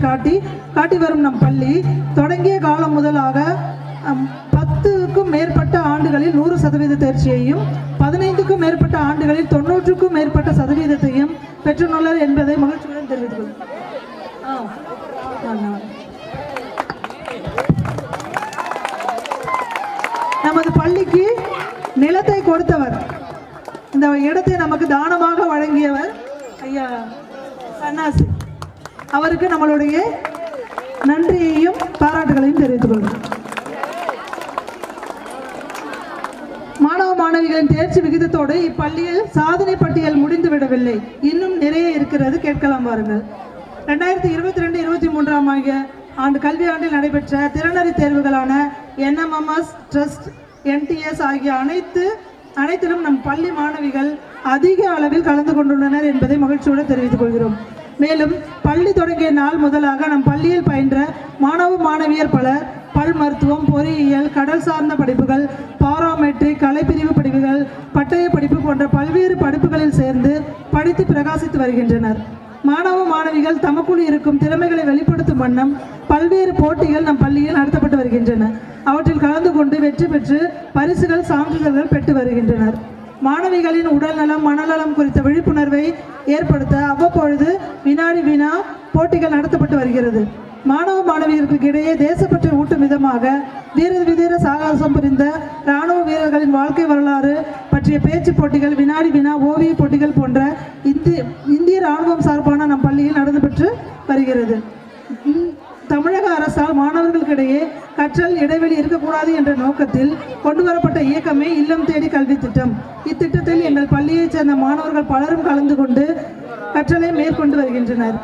காட்டி வரும் நம் பள்ளி தொடங்கிய காலம் முதலாக 10க்கும் மேற்பட்ட ஆண்டுகளில் 100% தேர்ச்சியையும் 15க்கும் மேற்பட்ட ஆண்டுகளில் 90க்கும் மேற்பட்ட சதவீதத்தையும் பெற்றுள்ளனர் என்பதை மகிழ்ச்சியுடன் தெரிவித்துக் கொள்கிறேன். நமது பள்ளிக்கு நிலத்தை கொடுத்தவர், இந்த இடத்தை நமக்கு தானமாக வழங்கியவர் ஐயா சன்னாசி, அவருக்கு நம்மளுடைய நன்றியையும் பாராட்டுகளையும் தெரிவித்துக் கொள்கிறோம். மாணவ மாணவிகளின் தேர்ச்சி விகிதத்தோடு இப்பள்ளியில் சாதனை பட்டியல் முடிந்து விடவில்லை, இன்னும் நிறைய இருக்கிறது. கேட்கலாம் பாருங்கள். 2022-23 ஆண்டு கல்வியாண்டில் நடைபெற்ற திறனறி தேர்வுகளான NMMS, ட்ரஸ்ட், NTS ஆகிய அனைத்திலும் நம் பள்ளி மாணவிகள் அதிக அளவில் கலந்து கொண்டுள்ளனர் என்பதை மகிழ்ச்சியுடன் தெரிவித்துக் கொள்கிறோம். மேலும் பள்ளி தொடங்கிய நாள் முதலாக நம் பள்ளியில் பயின்ற மாணவ மாணவியர் பலர் பல் மருத்துவம், பொறியியல், கடல் சார்ந்த படிப்புகள், பாராமெட்ரிக், கலைப்பிரிவு படிப்புகள், பட்டய படிப்பு போன்ற பல்வேறு படிப்புகளில் சேர்ந்து படித்து பிரகாசித்து வருகின்றனர். மாணவ மாணவிகள் தமக்குள் இருக்கும் திறமைகளை வெளிப்படுத்தும் வண்ணம் பல்வேறு போட்டிகள் நம் பள்ளியில் நடத்தப்பட்டு வருகின்றன. அவற்றில் கலந்து கொண்டு வெற்றி பெற்று பரிசுகள், சான்றிதழ்கள் பெற்று வருகின்றனர். மாணவிகளின் உடல்நலம், மனநலம் குறித்த விழிப்புணர்வை ஏற்படுத்த அவ்வப்பொழுது வினாடி வினா போட்டிகள் நடத்தப்பட்டு வருகிறது. மாணவ மாணவியர்களுக்கு இடையே தேசப்பற்றை ஊட்டும் விதமாக வீர சாகசம் புரிந்த இராணுவ வீரர்களின் வாழ்க்கை வரலாறு பற்றிய பேச்சு போட்டிகள், வினாடி வினா, ஓவிய போட்டிகள் போன்ற இந்திய இராணுவம் சார்பான நம் பள்ளியில் நடந்து வருகிறது. தமிழக அரசால் மாணவர்களுக்கிடையே கற்றல் இடைவெளி இருக்கக்கூடாது என்ற நோக்கத்தில் கொண்டுவரப்பட்ட இயக்கமே இல்லம் தேடி கல்வி திட்டம். இத்திட்டத்தில் எங்கள் பள்ளியைச் சேர்ந்த மாணவர்கள் பலரும் கலந்து கொண்டு கற்றலை மேற்கொண்டு வருகின்றனர்.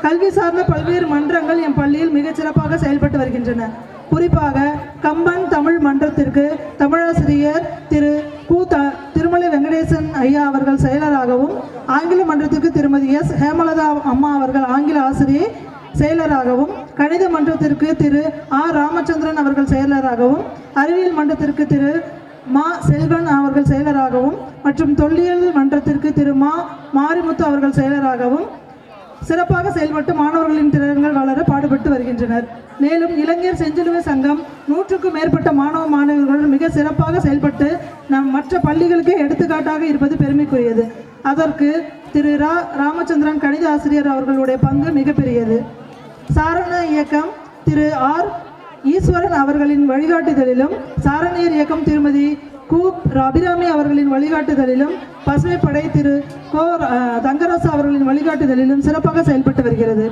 கல்வி சார்ந்த பல்வேறு மன்றங்கள் என் பள்ளியில் மிகச் சிறப்பாக செயல்பட்டு வருகின்றன. குறிப்பாக கம்பன் தமிழ் மன்றத்திற்கு தமிழாசிரியர் திரு திருமலை வெங்கடேசன் ஐயா அவர்கள் செயலராகவும், ஆங்கில மன்றத்திற்கு திருமதி S ஹேமலதா அம்மா அவர்கள் ஆங்கில ஆசிரியை செயலராகவும், கணித மன்றத்திற்கு திரு R ராமச்சந்திரன் அவர்கள் செயலராகவும், அறிவியல் மன்றத்திற்கு திரு மா செல்வன் அவர்கள் செயலராகவும் மற்றும் தொல்லியல் மன்றத்திற்கு திரு மாரிமுத்து அவர்கள் செயலராகவும் சிறப்பாக செயல்பட்டு மாணவர்களின் திறன்கள் வளர பாடுபட்டு வருகின்றனர். மேலும் இளைஞர் செஞ்சிலுவை சங்கம் 100க்கும் மேற்பட்ட மாணவ மாணவர்களுடன் மிக சிறப்பாக செயல்பட்டு நம் மற்ற பள்ளிகளுக்கே எடுத்துக்காட்டாக இருப்பது பெருமைக்குரியது. அதற்கு திரு ராமச்சந்திரன் கணித ஆசிரியர் அவர்களுடைய பங்கு மிகப்பெரியது. சாரண இயக்கம் திரு R ஈஸ்வரன் அவர்களின் வழிகாட்டுதலிலும், சாரணியர் இயக்கம் திருமதி அபிராமி அவர்களின் வழிகாட்டுதலிலும், பசுமைப்படை திரு தங்கராசு அவர்களின் வழிகாட்டுதலிலும் சிறப்பாக செயல்பட்டு வருகிறது.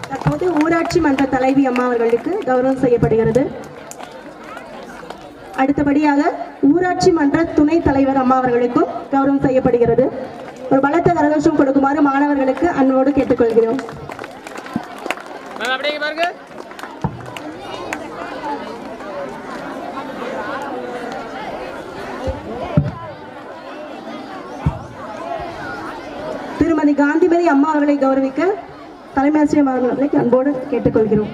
தற்போது ஊராட்சி மன்ற தலைவி அம்மா அவர்களுக்கு கௌரவம் செய்யப்படுகிறது. அடுத்தபடியாக ஊராட்சி மன்ற துணை தலைவர் அம்மா அவர்களுக்கும் கௌரவம் செய்யப்படுகிறது. ஒரு பலத்த கரகோஷம் கொடுக்குமாறு மாணவர்களுக்கு அன்போடு கேட்டுக்கொள்கிறோம். திருமதி காந்திமதி அம்மா அவர்களை கௌரவிக்க தலைமை ஆசிரியர் அவர்களை அன்போடு கேட்டுக்கொள்கிறோம்.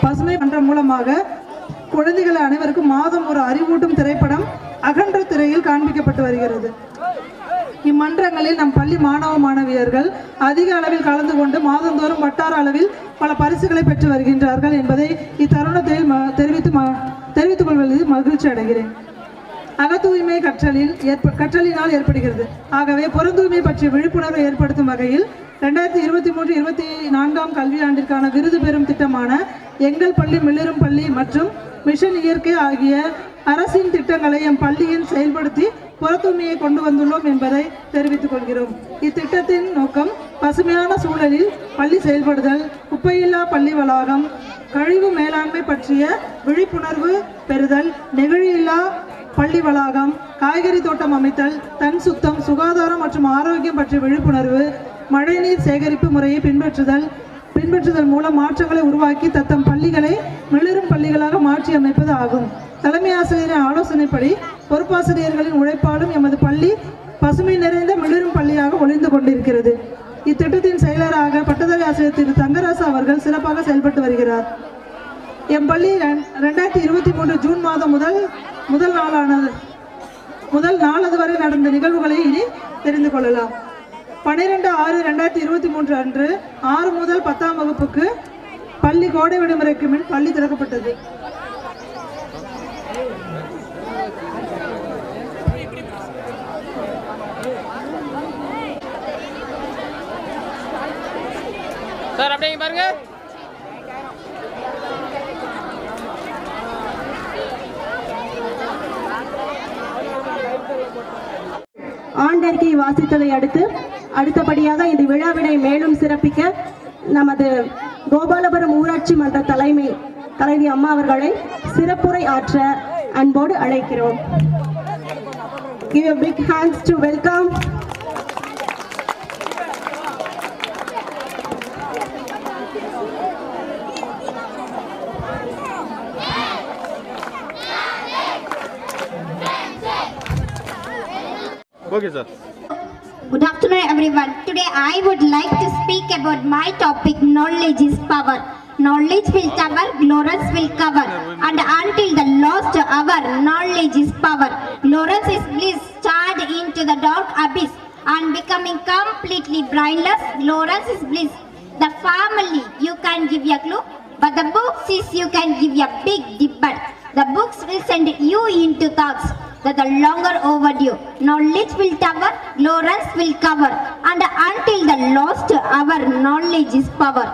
பசுமை மன்றம் மூலமாக குழந்தைகள் அனைவருக்கும் மாதம் ஒரு அறிவூட்டும் திரைப்படம் அகன்ற திரையில் காண்பிக்கப்பட்டு வருகிறது. இம்மன்றங்களில் நம் பள்ளி மாணவ மாணவியர்கள் அதிக அளவில் கலந்து கொண்டு மாதந்தோறும் வட்டார அளவில் பல பரிசுகளை பெற்று வருகின்றார்கள் என்பதை இத்தருணத்தில் தெரிவித்துக் கொள்வதில் மகிழ்ச்சி அடைகிறேன். அகத்தூய்மை கற்றலினால் ஏற்படுகிறது. ஆகவே புறந்தூய்மை பற்றிய விழிப்புணர்வை ஏற்படுத்தும் வகையில் 2023-24 கல்வியாண்டிற்கான விருது பெறும் திட்டமான எங்கள் பள்ளி மிளிரும் பள்ளி மற்றும் மிஷன் இயற்கை ஆகிய அரசின் திட்டங்களை எம் பள்ளியில் செயல்படுத்தி புறத்தூய்மையை கொண்டு வந்துள்ளோம் என்பதை தெரிவித்துக் கொள்கிறோம். இத்திட்டத்தின் நோக்கம் பசுமையான சூழலில் பள்ளி செயல்படுதல், குப்பையில்லா பள்ளி வளாகம், கழிவு மேலாண்மை பற்றிய விழிப்புணர்வு பெறுதல், நெகிழியில்லா பள்ளி வளாகம், காய்கறி தோட்டம் அமைத்தல், தன் சுத்தம், சுகாதாரம் மற்றும் ஆரோக்கியம் பற்றிய விழிப்புணர்வு, மழைநீர் சேகரிப்பு முறையை பின்பற்றுதல் மூலம் மாற்றங்களை உருவாக்கி தத்தம் பள்ளிகளை மிளிரும் பள்ளிகளாக மாற்றி அமைப்பது ஆகும். தலைமை ஆசிரியரின் ஆலோசனைப்படி பொறுப்பாசிரியர்களின் உழைப்பாலும் எமது பள்ளி பசுமை நிறைந்த மிளிரும் பள்ளியாக ஒளிந்து கொண்டிருக்கிறது. இத்திட்டத்தின் செயலராக பட்டதாரி ஆசிரியர் திரு தங்கராசு அவர்கள் சிறப்பாக செயல்பட்டு வருகிறார். எம் பள்ளி 2023 ஜூன் மாதம் முதல் நாளது வரை நடந்த நிகழ்வுகளை இனி தெரிந்து கொள்ளலாம். 12/6/2023 அன்று 6 முதல் 10ஆம் வகுப்புக்கு பள்ளி கோடை விடுமுறைக்கு முன் பள்ளி திறக்கப்பட்டது. சார் அப்படியே பாருங்க. ஆண்டறிக்கை வாசித்ததை அடுத்தபடியாக இந்த விழாவினை மேலும் சிறப்பிக்க நமது கோபாலபுரம் ஊராட்சி மன்ற தலைவி அம்மா அவர்களை சிறப்புரை ஆற்ற அன்போடு அழைக்கிறோம். Give a big hands to welcome Okay, sir. Good afternoon, everyone. Today I would like to speak about my topic, knowledge is power. Knowledge will cover, ignorance will cover. And until the last hour, knowledge is power. Ignorance is bliss, charred into the dark abyss. And becoming completely blindless, ignorance is bliss. The family, you can give a clue. But the books is you can give a big debate. The books will send you into thoughts that are longer overdue. Knowledge will cover, ignorance will cover. And until the last hour, knowledge is power.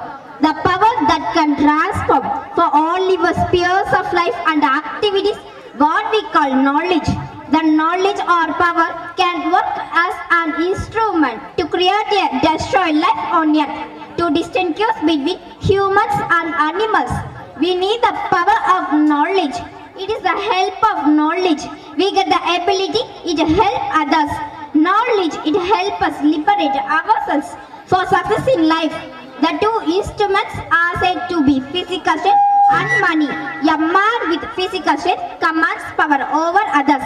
The power that can transform for all your spheres of life and activities, what we call knowledge. The knowledge or power can work as an instrument to create a destroy life on earth, to distinguish between humans and animals. We need the power of knowledge. It is the help of knowledge we get the ability, it help others. Knowledge, it help us liberate ourselves for success in life. The two instruments are said to be physical strength and money. A man with physical strength commands power over others.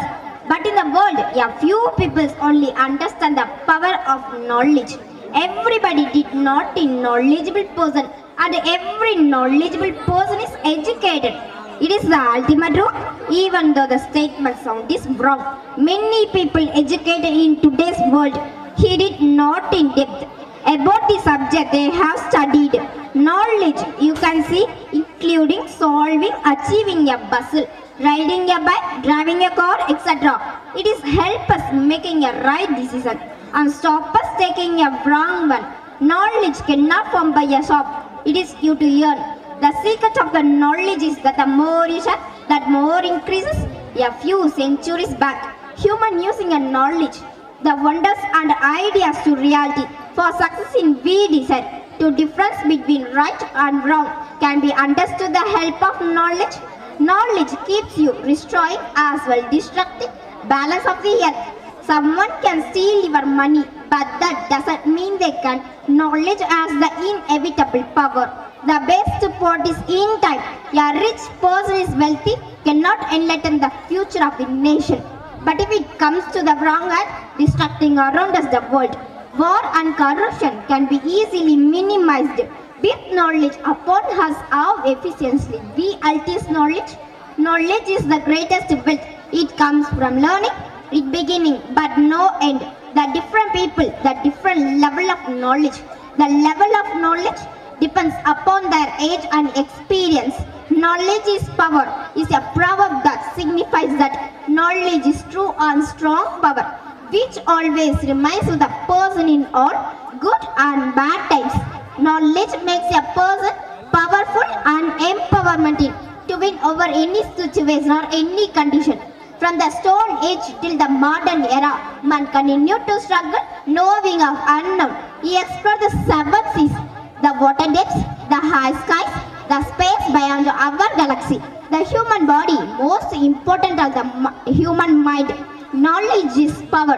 But in the world, a few people only understand the power of knowledge. Everybody did not a knowledgeable person, and every knowledgeable person is educated. It is the ultimate truth, even though the statement sound is wrong. Many people educated in today's world heed it not in depth about the subject they have studied. Knowledge, you can see, including solving, achieving a puzzle, riding a bike, driving a car, etc. It is help us making a right decision and stop us taking a wrong one. Knowledge cannot come by a shop. It is you to earn. The secret of the knowledge is that the more you share, that more increases. A few centuries back, human using a knowledge, the wonders and ideas to reality. For success in we desire, to difference between right and wrong can be understood the help of knowledge. Knowledge keeps you destroying as well destructing balance of the earth. Someone can steal your money, but that doesn't mean they can. Knowledge has the inevitable power. The best part is in time. A rich person is wealthy, cannot enlighten the future of the nation. But if it comes to the wrong hand, destructing around us the world, war and corruption can be easily minimized with knowledge upon us how efficiently we utilize knowledge. Knowledge is the greatest wealth. It comes from learning, it beginning but no end. The different people, the different level of knowledge. The level of knowledge depends upon their age and experience. Knowledge is power is a proverb that signifies that knowledge is true and strong power, which always remains with the person in all good and bad times. Knowledge makes a person powerful and empowerment to win over any situation or any condition. From the Stone Age till the modern era, man continued to struggle, knowing of unknown. He explored the seven seas, the water depths, the high skies, the space beyond our galaxy, the human body, most important of the human mind. Knowledge is power.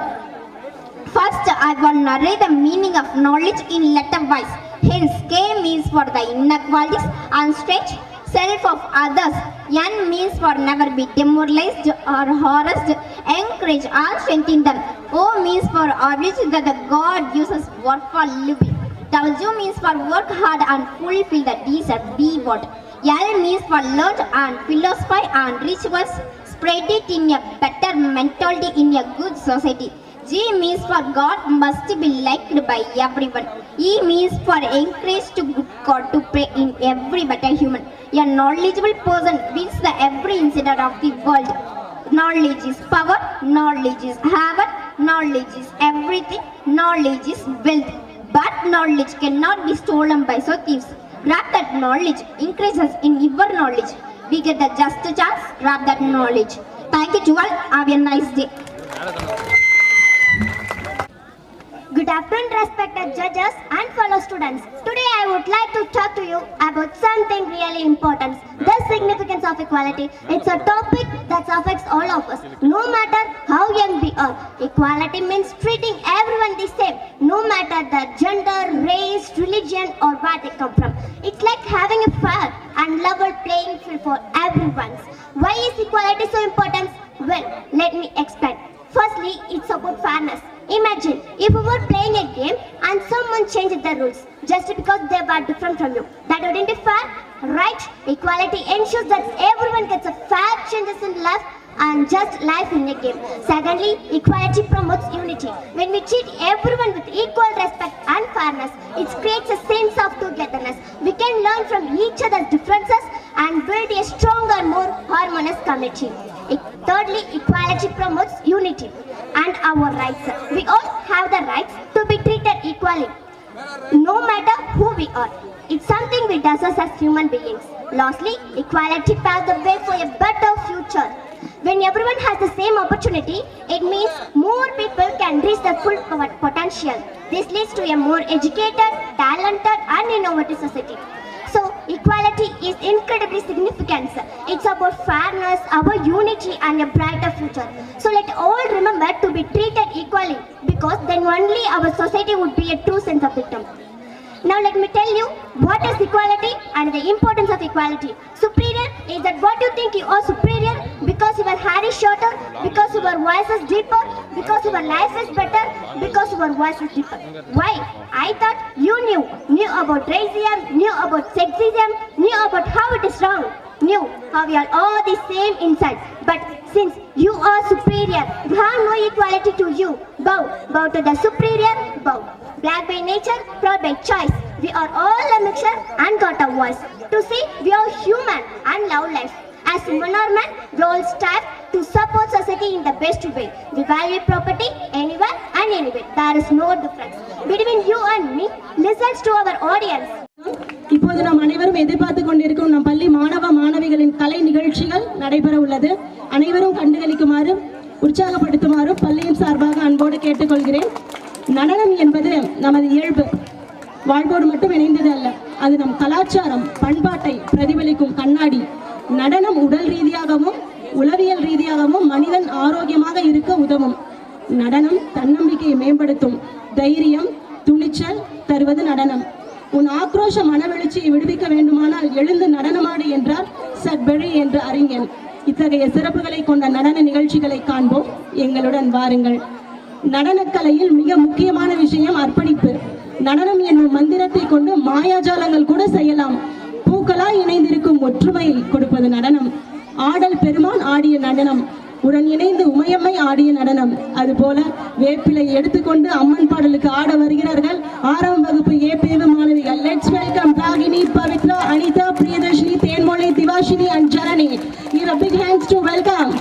First, I will narrate the meaning of knowledge in letter wise. Hence, K means for the inner qualities and stretch self of others. N means for never be demoralized or harassed, encourage and strengthen them. O means for obligation that the God uses work for living. W means for work hard and fulfill the deeds of devote. L means for learn and philosophy and rituals, spread it in a better mentality in a good society. G means for God must be liked by everyone. E means for encourage to good God to pray in every better human. A knowledgeable person wins the every incident of the world. Knowledge is power, knowledge is heaven, knowledge is everything, knowledge is wealth. But knowledge cannot be stolen by so thieves. Grab that knowledge, increases in your knowledge. We get the just chance, grab that knowledge. Thank you to all, have a nice day. Good afternoon, respected judges and fellow students. Today I would like to talk to you about something really important, the significance of equality. It's a topic that affects all of us, no matter how young we are. Equality means treating everyone the same, no matter the gender, race, religion or where they come from. It's like having a fair and level playing field for everyone. Why is equality so important? Well, let me explain. Firstly, it's about fairness. Imagine if you were playing a game and someone changed the rules just because they were different from you. That wouldn't be fair, right? Equality ensures that everyone gets a fair chances in life and just life in a game. Secondly, equality promotes unity. When we treat everyone with equal respect and fairness, it creates a sense of togetherness. We can learn from each other's differences and build a stronger, more harmonious community. Thirdly, equality promotes unity and our rights. We all have the rights to be treated equally, no matter who we are. It's something we possess as human beings. Lastly, equality paves the way for a better future. When everyone has the same opportunity, it means more people can reach their full potential. This leads to a more educated, talented and innovative society. So, equality is incredibly significant. It's about fairness, our unity and a brighter future. So let all remember to be treated equally, because then only our society would be a true sense of victim. Now let me tell you what is equality and the importance of equality. Superior is that what you think you are superior because your hair is shorter, because your voice is deeper, because your life is better, because your voice is deeper. Why? I thought you knew about racism, knew about sexism, knew about how it is wrong, knew how we are all the same inside. But since you are superior, you have no equality to you. Bow to the superior, bow. Black by nature, proud by choice. We are all a mixture and got a voice. To see, we are human and love life. As women or men, we all strive to support society in the best way. We value property anywhere and anywhere. There is no difference between you and me. Listen to our audience. இப்போது நாம் அனைவரும் எதிர்பார்த்து கொண்டிருக்கும் நம் பள்ளி மாணவ மாணவிகளின் கலை நிகழ்ச்சிகள் நடைபெற உள்ளது. அனைவரும் கண்டுகளிக்குமாறு உற்சாகப்படுத்துமாறு பள்ளியின் சார்பாக அன்போடு கேட்டுக்கொள்கிறேன். நடனம் என்பது நமது இயல்பு வாழ்வோடு மட்டும் இணைந்தது அல்ல, அது நம் கலாச்சாரம் பண்பாட்டை பிரதிபலிக்கும் கண்ணாடி. நடனம் உடல் ரீதியாகவும் உளவியல் ரீதியாகவும் மனிதன் ஆரோக்கியமாக இருக்க உதவும். நடனம் தன்னம்பிக்கையை மேம்படுத்தும், தைரியம் துணிச்சல் தருவது நடனம். உன் ஆக்ரோஷ மனவெழுச்சியை விடுவிக்க வேண்டுமானால் எழுந்து நடனமாடு என்றார் சக்பெரி என்ற அறிஞன். இத்தகைய சிறப்புகளை கொண்ட நடன நிகழ்ச்சிகளை காண்போம், எங்களுடன் வாருங்கள். நடனக்கலையில் மிக முக்கியமான விஷயம் அர்ப்பணிப்பு. நடனம் என்னும் மந்திரத்தை கொண்டு மாயாஜாலங்கள் கூட செய்யலாம். பூக்களாய் இணைந்திருக்கும் ஒற்றுமையை கொடுப்பது நடனம். ஆடல் பெருமான் ஆடிய நடனம், உடன் இணைந்து உமையம்மை ஆடிய நடனம், அதுபோல வேப்பிலை எடுத்துக்கொண்டு அம்மன் பாடலுக்கு ஆட வருகிறார்கள் 6ஆம் வகுப்பு ஏ பிரிவு மாணவிகள். Let's welcome Ragini, Pavithra, Anitha, Priyadharshini, Thenmozhi, Divashini and Janani. Give a big hands to welcome.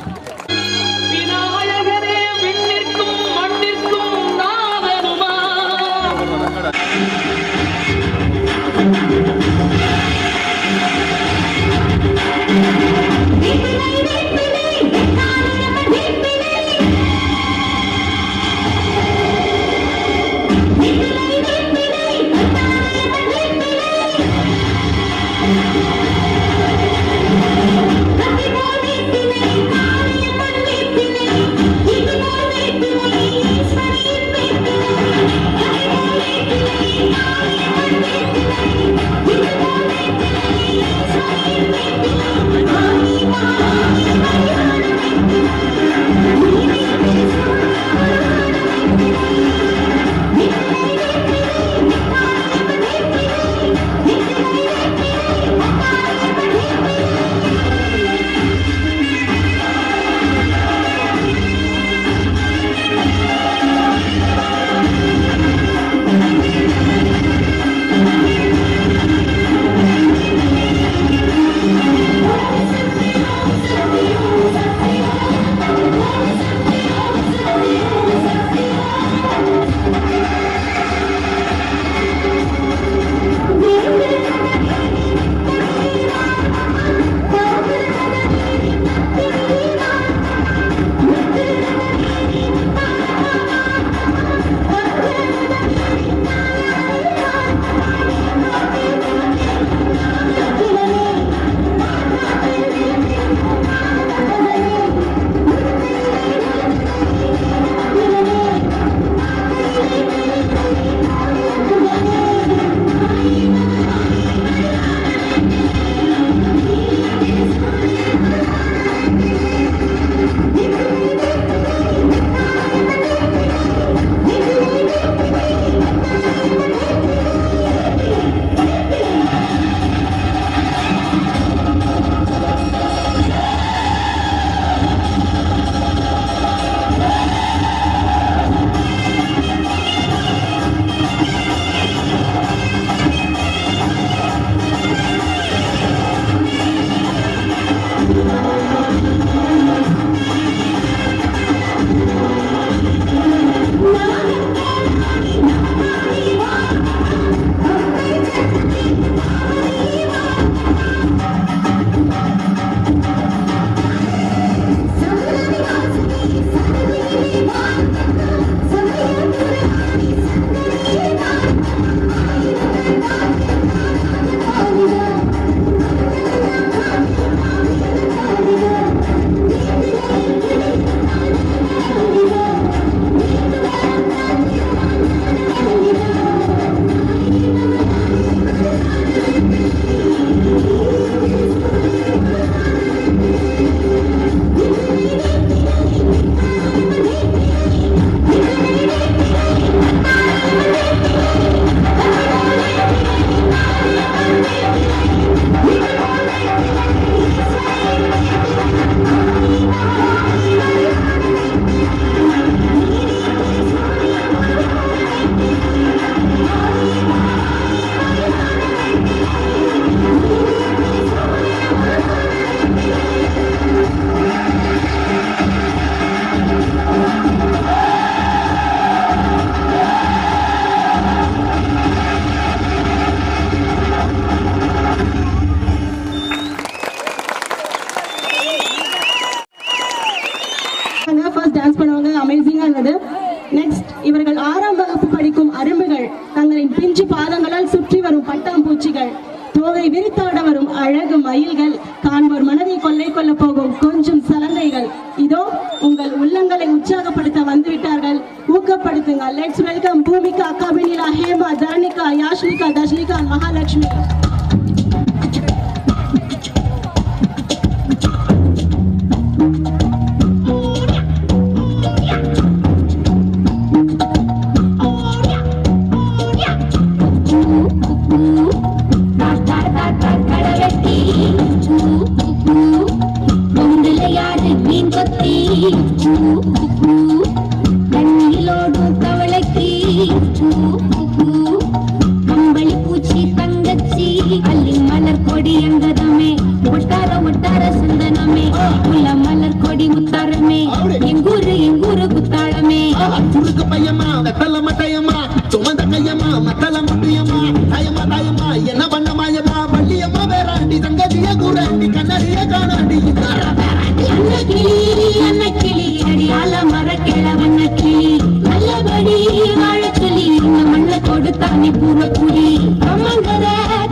இவர்கள் 6ஆம் வகுப்பு படிக்கும் அரும்புகள், தங்களின் பிஞ்சு பாதங்களால் சுற்றி வரும் பட்டாம்பூச்சிகள், தோகை விரித்தாட வரும் அழகு மயில்கள், காண்போர் மனதை கொள்ளை கொள்ள போகும் கொஞ்சம் சலங்கைகள். இதோ உங்கள் உள்ளங்களை உற்சாகப்படுத்த வந்துவிட்டார்கள். ஊக்கப்படுத்துங்கள். Let's welcome Bhoomika, Kabinila, Hema, Dharanika, Yashmika, Dhashnika, Mahalakshmi. சுருக்கு பையம்மா வெத்தல மட்டையம்மா சுமந்த கையம்மா மத்தல முட்டியம்மா தாயம்மா தாயம்மா என்ன பண்ண மாயம்மா வள்ளியம்மா வேறாண்டி தங்கதிய கூறாண்டி கண்ணடிய காணாண்டி அன்னக்கிளி அடியால மரக்கிழவண்ண கிளி நல்லபடி வாழ சொல்லி இந்த மண்ண கொடுத்தானே பூரக்குடி அம்மங்கர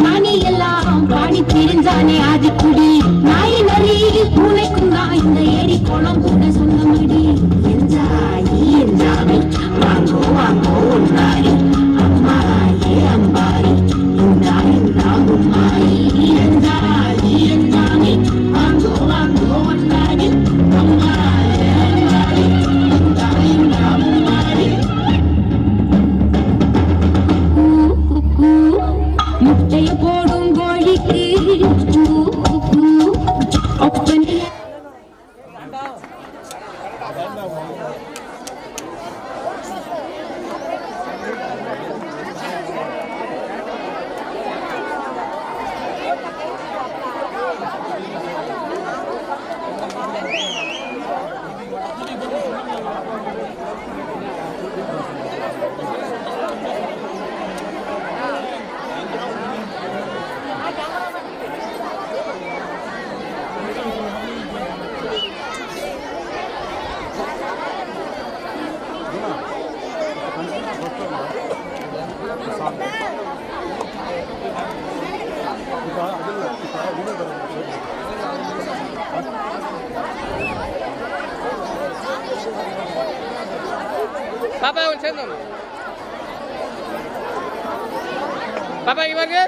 நானி எல்லாம் பாடி தெரிஞ்சானே ஆதிக்குடி நாய் நரி பூனைக்கும் தான் இந்த ஏரி குளம் கூட சொந்தமடி என்ஜாயி என்ஜாமி வாங்கோ வாங்கோ ஒன்னாரி அம்மாயே அம்பாரி இந்தாரி நாகுமாரி என்ஜாயி என்ஜாமி வாங்கோ வாங்கோ ஒன்னாரி அம்மாயே அம்பாரி இந்தாரி நாகுமாரி முட்டைய போடும் கோழிக்கு ஒப்பனை பாப்பா கொஞ்சம் சேர்ந்து பாப்பா இங்க பாருங்க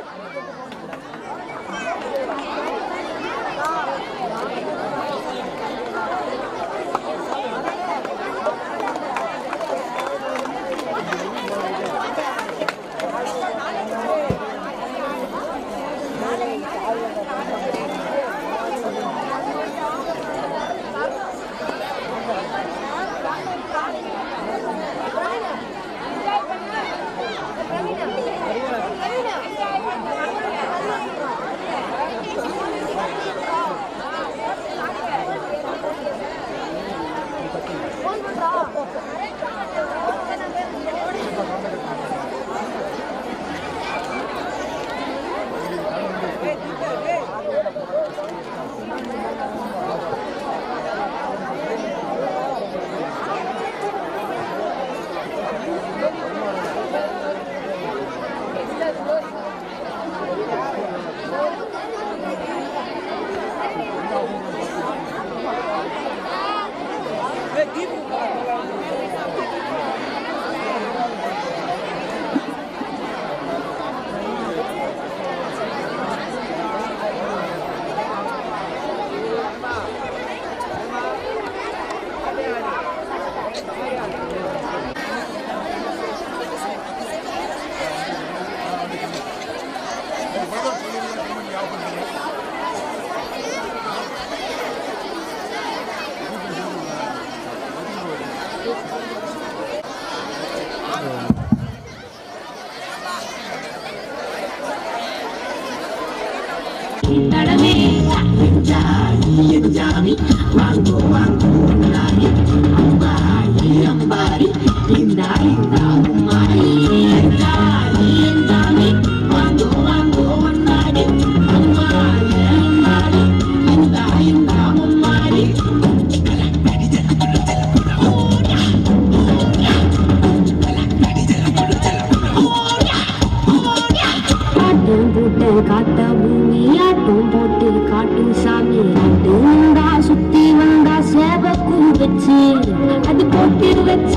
தடமே ஜாமி வாங்கோ வாங்கோ ஒன்னாரி அம்பாரி அம்பாரி இந்தாரி நாகுமாரி என்ஜாயி என்ஜாமி வாங்கோ வாங்கோ ஒன்னாரி அம்பாரி அம்பாரி இந்தாரி நாகுமாரி ஆட்டம் போட்டு காட்ட பூமி ஆட்டம் போட்டு காட்டும் சாமி ஆட்டு வந்தா சுத்தி வந்தா சேவக்கூ வச்சு அது போட்டு வச்ச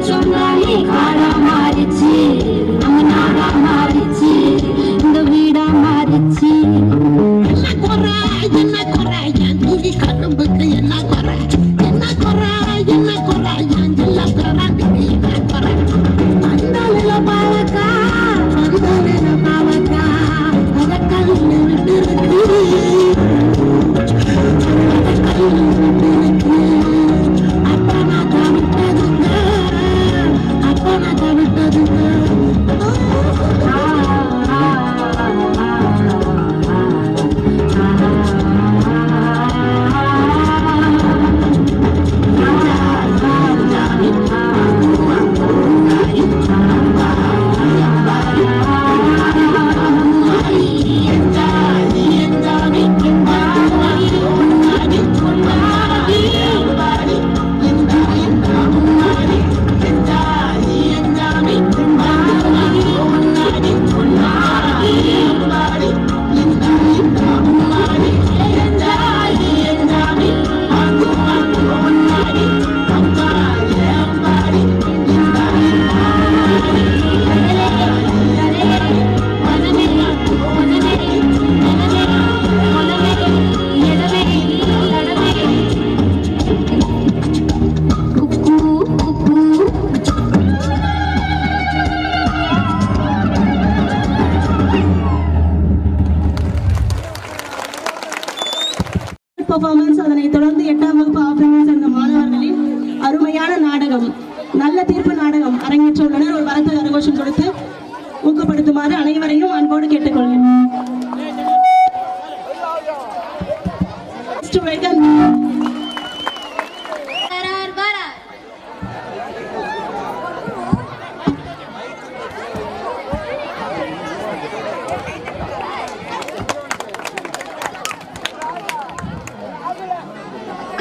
சொன்னாலே காடா மாறிச்சு நம்ம நாடா மாறிச்சு இந்த வீடா மாறிச்சு என்ன குறை என் தூவி கரும்புக்கு என்ன குறை என் ஜில்ல பிறாண்டிக்கு என்ன குறை அந்தாளில பாவக்கா அத கல்லு விட்டு அப்பா நான் விட்டதுங்க பெர்ஃபார்மன்ஸ், அதனைத் தொடர்ந்து 8ஆம் வகுப்பு ஆபிரிவை சேர்ந்த மாணவர்களின் அருமையான நாடகம், நல்ல தீர்ப்பு நாடகம் அரங்கேற்ற உள்ளனர். ஒரு வரத்து கரகோஷம் கொடுத்து ஊக்கப்படுத்துமாறு அனைவரையும் அன்போடு கேட்டுக்கொள்கிறேன்.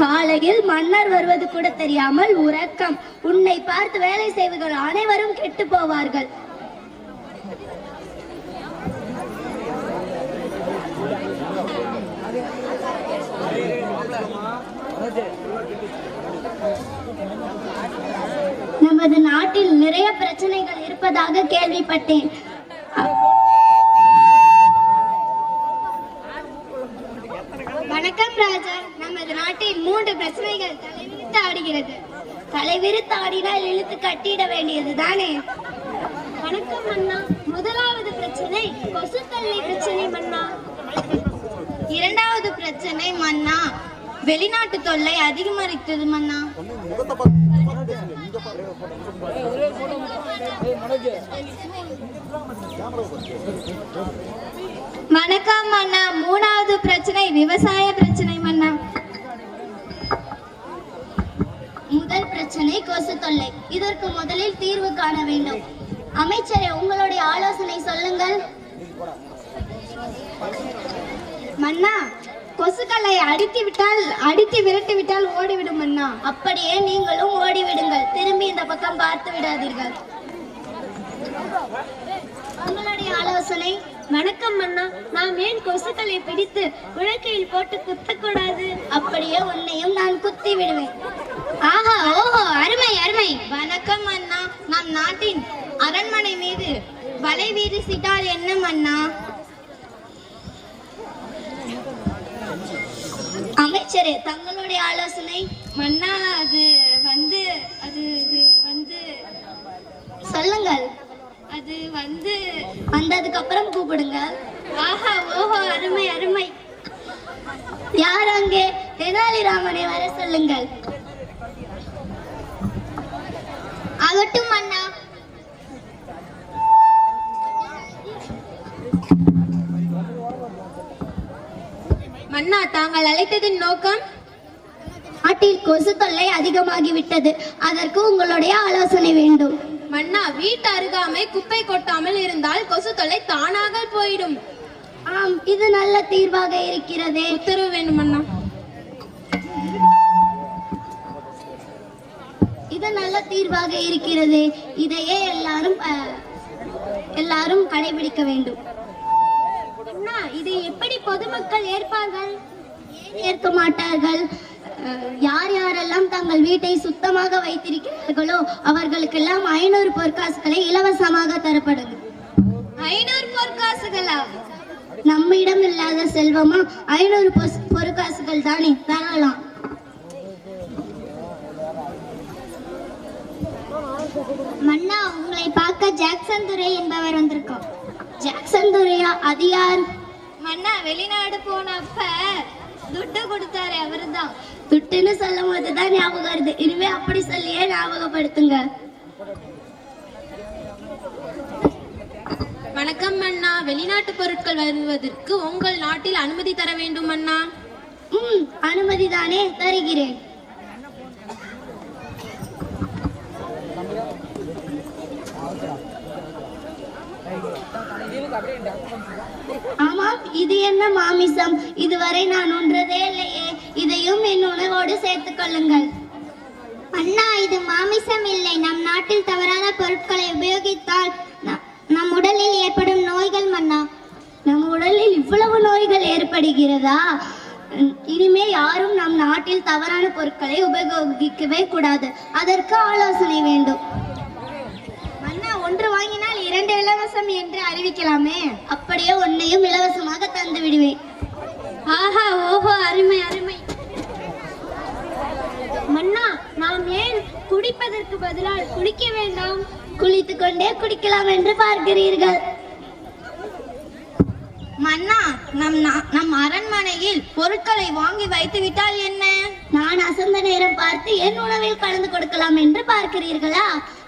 காலையில் மன்னர் வருவது கூட தெரியாமல் உறக்கம். உன்னை பார்த்து வேலை செய்வர்கள் அனைவரும் கெட்டு போவார்கள். நமது நாட்டில் நிறைய பிரச்சனைகள் இருப்பதாக கேள்விப்பட்டேன். வணக்கம் ராஜா. நமது நாட்டில் 3 பிரச்சனைகள் தலைவிரித்து ஆடுகிறது. தலைவிரித்து ஆடினால் இழுத்து கட்டிட வேண்டியது தானே? வணக்கம் மன்னா. முதலாவது பிரச்சனை கொசு தொல்லை பிரச்சனை மன்னா. 2வது பிரச்சனை மன்னா வெளிநாட்டு தொல்லை அதிகமரித்தது மன்னா. வணக்கம் மன்னா. 3வது பிரச்சனை விவசாய பிரச்சனை மன்னா. முதல் பிரச்சனை கொசு தொல்லை. இதற்கு முதலில் தீர்வு காண வேண்டும். அமைச்சரே, உங்களுடைய ஆலோசனை சொல்லுங்கள். மன்னா, கொசுக்களை அடித்து விரட்டி விட்டால் ஓடிவிடும் மன்னா. அப்படியே நீங்களும் ஓடிவிடுங்கள். திரும்பி இந்த பக்கம் பார்த்து விடாதீர்கள். உங்களுடைய ஆலோசனை. வணக்கம் மன்னா. நாம் ஏன் கொசுக்களை பிடித்து உலக்கையில் போட்டு குத்தக்கூடாது? அப்படியே உன்னையும் நான் குத்தி விடுவேன். ஆஹா, ஓஹோ, அருமை அருமை. வணக்கம் மன்னா. நம் நாட்டின் அரண்மனை மீது வலை வீசிட்டால் என்ன மன்னா? அமைச்சரே, தங்களுடைய ஆலோசனை. மன்னா, அது வந்து சொல்லுங்கள். அது வந்ததுக்கு அப்புறம் கூப்பிடுங்க. ஆஹா, ஓஹோ, அருமை அருமை. யார் அங்கே? தெனாலிராமனை வர சொல்லுங்கள். ஆகட்டும் மன்னா. மன்னா, தாங்கள் அழைத்ததின் நோக்கம்? நாட்டில் கொசு தொல்லை அதிகமாகிவிட்டது. அதற்கு உங்களுடைய ஆலோசனை வேண்டும். மன்னா, வீட்டு அருகாமை குப்பை கொட்டாமல் இருந்தால் கொசு தொல்லை தானாக போயிடும். ஆம், இது நல்ல தீர்வாக இருக்கிறதே. உத்தரவு வேண்டும் மன்னா. இது நல்ல தீர்வாக இருக்கிறது. இதையே எல்லாரும் கடைபிடிக்க வேண்டும். அண்ணா, இதை எப்படி பொதுமக்கள் ஏற்பார்கள்? ஏற்க மாட்டார்கள். யார் யாரெல்லாம் தங்கள் வீட்டை சுத்தமாக வைத்திருக்கிறார்களோ அவர்களுக்கெல்லாம் 500 பொற்காசுகளை இலவசமாக தரப்படும். 500 பொற்காசுகளா? நம்மிடம் இல்லாத செல்வமா? 500 பொற்காசுகள் தானே, தரலாம். மன்னா, உங்களை பார்க்க ஜாக்சன் துரை என்பவர் வந்திருக்கோம். ஜாக்சன் துரையா? அது யார்? மன்னா, வெளிநாடு போனப்ப துட்டு கொடுத்தாரு, அவருதான். துட்டுன்னு சொல்லும் போதுதான் ஞாபகம் வருது. இனிமே அப்படி சொல்லியே ஞாபகப்படுத்துங்க. வணக்கம் அண்ணா. வெளிநாட்டு பொருட்கள் வருவதற்கு உங்கள் நாட்டில் அனுமதி தர வேண்டும் அண்ணா. அனுமதி தானே, தருகிறேன். ஆமாம், இது என்ன மாமிசம்? இதுவரை நான் உண்றதே இல்லையே. இதையும் என் உணவோடு சேர்த்துக் கொள்ளுங்கள். அண்ணா, இது மாமிசம் இல்லை. நம் நாட்டில் தவறான பொருட்களை உபயோகித்தால் நம் உடலில் ஏற்படும் நோய்கள் மன்னா. நம் உடலில் இவ்வளவு நோய்கள் ஏற்படுகிறதா? இனிமே யாரும் நம் நாட்டில் தவறான பொருட்களை உபயோகிக்கவே கூடாது. அதற்கு ஆலோசனை வேண்டும். அண்ணா, 1 வாங்கினால் 2 இலவசம் என்று அறிவிக்கலாமே. அப்படியே ஒன்னையும் இலவசமாக தந்து விடுவேன். ஆஹா, ஓஹோ, அருமை அருமை. மன்னா, நாம் ஏன் குடிப்பதற்கு பதிலாக குளிக்க வேண்டாம்? குளித்துக் கொண்டே குடிக்கலாம் என்று பார்க்கிறீர்கள். மன்னா, நம் அரண்மனையில் பொருட்களை வாங்கி வைத்து விட்டால் என்ன? நான் அசந்த நேரம் பார்த்து என் உணவில் கலந்து கொடுக்கலாம் என்று பார்க்கிறீர்களா?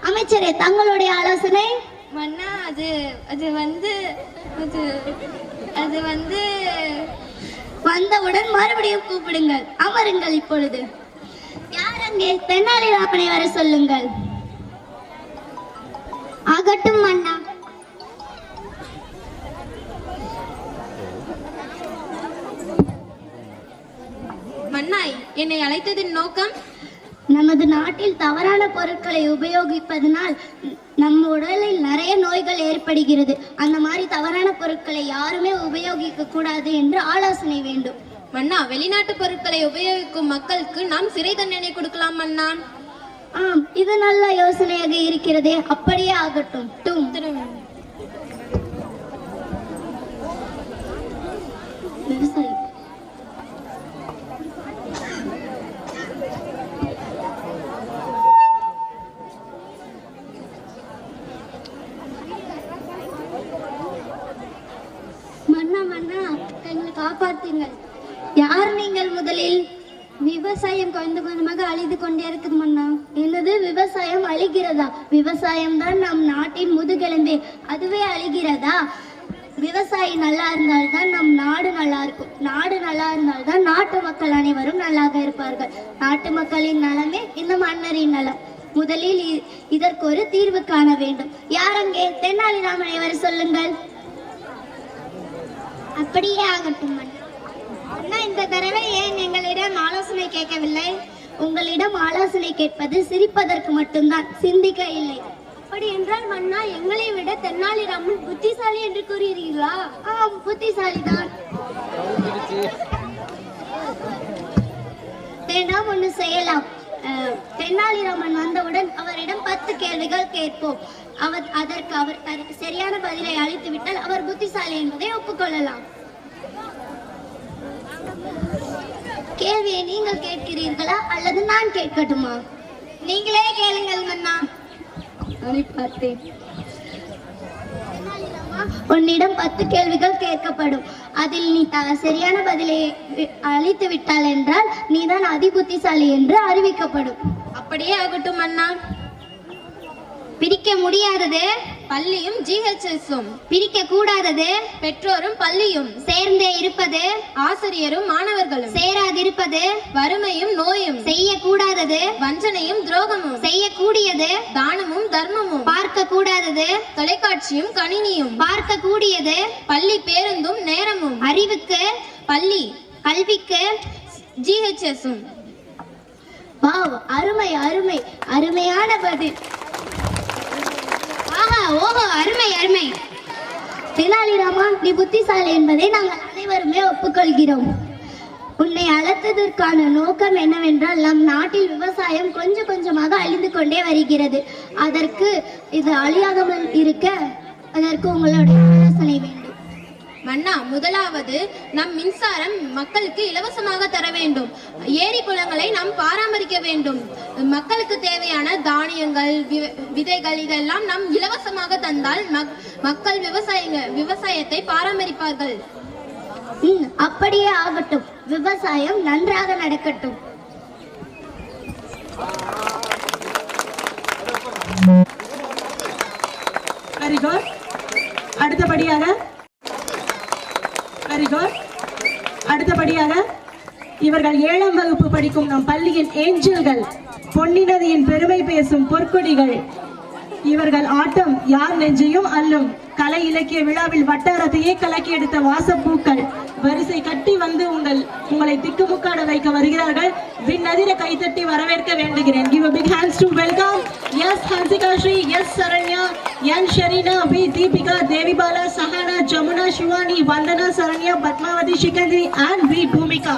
அமைச்சரே, தங்களுடைய ஆலோசனை? மன்னா, அது வந்து வந்தவுடன் மறுபடியும் கூப்பிடுங்கள். அமருங்கள். இப்பொழுது யார் அங்கே? தெனாலிராமனை வர சொல்லுங்கள். ஆகட்டும் மன்னா. மன்னாய், என்னை அழைத்ததின் நோக்கம்? நமது நாட்டில் தவறான பொருட்களை உபயோகிப்பதனால் நம்ம உடலில் நிறைய நோய்கள் ஏற்படுகிறது. அந்த மாதிரி தவறான பொருட்களை யாருமே உபயோகிக்க கூடாது என்று ஆலோசனை வேண்டும். மன்னா, வெளிநாட்டு பொருட்களை உபயோகிக்கும் மக்களுக்கு நாம் சிறை தண்டனை கொடுக்கலாம் மன்னா. ஆம், இது நல்ல யோசனையாக இருக்கிறதே. அப்படியே ஆகட்டும். விவசாயி காப்பாற்றுங்கள். யார் நீங்கள்? முதலில் விவசாயம் கொஞ்சம் கொஞ்சமாக அழிந்து கொண்டே இருக்குது மன்னா. என்னது, விவசாயம் அழிகிறதா? விவசாயம் தான் நம் நாட்டின் முதுகெலும்பே. அதுவே அழிகிறதா? விவசாயி நல்லா இருந்தால்தான் நம் நாடு நல்லா இருக்கும். நாடு நல்லா இருந்தால்தான் நாட்டு மக்கள் அனைவரும் நல்லாக இருப்பார்கள். நாட்டு மக்களின் நலமே இந்த மன்னரின் நலம். முதலில் இதற்கு ஒரு தீர்வு காண வேண்டும். யார் அங்கே? தெனாலிராமனை வர சொல்லுங்கள். அப்படியே ஆகட்டும் அண்ணா. இந்த தடவை ஏன் எங்களிடம் ஆலோசனை கேட்கவில்லை? உங்களிடம் ஆலோசனை கேட்பது சிரிப்பதற்கு மட்டும்தான், சிந்திக்க இல்லை. அப்படி என்றால் மன்னா, எங்களை விட தெனாலிராமன் புத்திசாலி என்று கூறுகிறீர்களா? ஆம், புத்திசாலிதான். வேண்டாம், ஒன்று செய்யலாம். தெனாலிராமன் வந்தவுடன் அவரிடம் 10 கேள்விகள் கேட்போம். அதற்கு அவர் சரியான பதிலை அளித்து விட்டால் அவர் புத்திசாலி என்பதை ஒப்புக்கொள்ளலாம். கேள்வியை நீங்கள் கேட்கிறீர்களா அல்லது நான் கேட்கட்டுமா? நீங்களே கேளுங்கள் மன்னா. பார்த்தேன். உன்னிடம் 10 கேள்விகள் கேட்கப்படும். அதில் நீ சரியான பதிலை அளித்து விட்டால் என்றால் நீதான் அதிபுத்திசாலி என்று அறிவிக்கப்படும். அப்படியே ஆகட்டும் அண்ணா. பிரிக்க முடியாதது பள்ளியும் GHSம். பிரிக்க கூடாதது பெற்றோரும் பள்ளியும். சேர்ந்தே இருப்பது ஆசிரியரும் மாணவர்களும். சேராதிருப்பது வறுமையும் நோயும். செய்யக்கூடாதது வஞ்சனையும் துரோகமும். செய்யக்கூடியது தானமும் தர்மமும். பார்க்க கூடாதது தொலைக்காட்சியும் கணினியும். பார்க்க கூடியது பள்ளி பேருந்தும் நேரமும். அறிவுக்கு பள்ளி, கல்விக்கு GHSம். வாவ், அருமை அருமை, அருமையான பதில். ஆஹா, ஓஹோ, அருமை அருமை. தெனாலிராமா, நீ புத்திசாலி என்பதை நாங்கள் அனைவருமே ஒப்புக்கொள்கிறோம். உன்னை அழைத்ததற்கான நோக்கம் என்னவென்றால் நம் நாட்டில் விவசாயம் கொஞ்சம் கொஞ்சமாக அழிந்து கொண்டே வருகிறது. அதற்கு இது அழியாமல் இருக்க அதற்கு உங்களுடைய ஆலோசனை வேண்டும். மன்னா, முதலாவது நம் மின்சாரம் மக்களுக்கு இலவசமாக தர வேண்டும். ஏரி குளங்களை நாம் பராமரிக்க வேண்டும். மக்களுக்கு தேவையான தானியங்கள், விதைகள் இதெல்லாம் நாம் இலவசமாக தந்தால் மக்கள் விவசாயத்தை பராமரிப்பார்கள். அப்படியே ஆகட்டும். விவசாயம் நன்றாக நடக்கட்டும். Very good. அடுத்தபடியாக இவர்கள் 7ஆம் வகுப்பு படிக்கும் நம் பள்ளியின் ஏஞ்சல்கள், பொன்னி நதியின் பெருமை பேசும் பொற்கொடிகள். இவர்கள் ஆட்டம் யார் நெஞ்சையும் அல்லும். கலை இலக்கிய விழாவில் வட்டாரத்தையே கலக்கி எடுத்த வாசப்பூக்கள் வரிசை கட்டி வந்து உங்களை திக்குமுக்காட வைக்க வருகிறார்கள். விண்ணதிர கைத்தட்டி வரவேற்க வேண்டுகிறேன். Give a big hands to welcome. Yes, Hansika Shri, yes, Saranya, Yan Sharina, V, Deepika, Devi Bala, Sahana, Jamuna, Shivani, Vandana, Saranya, Padmavati, Shikandri, and V, Bhumika.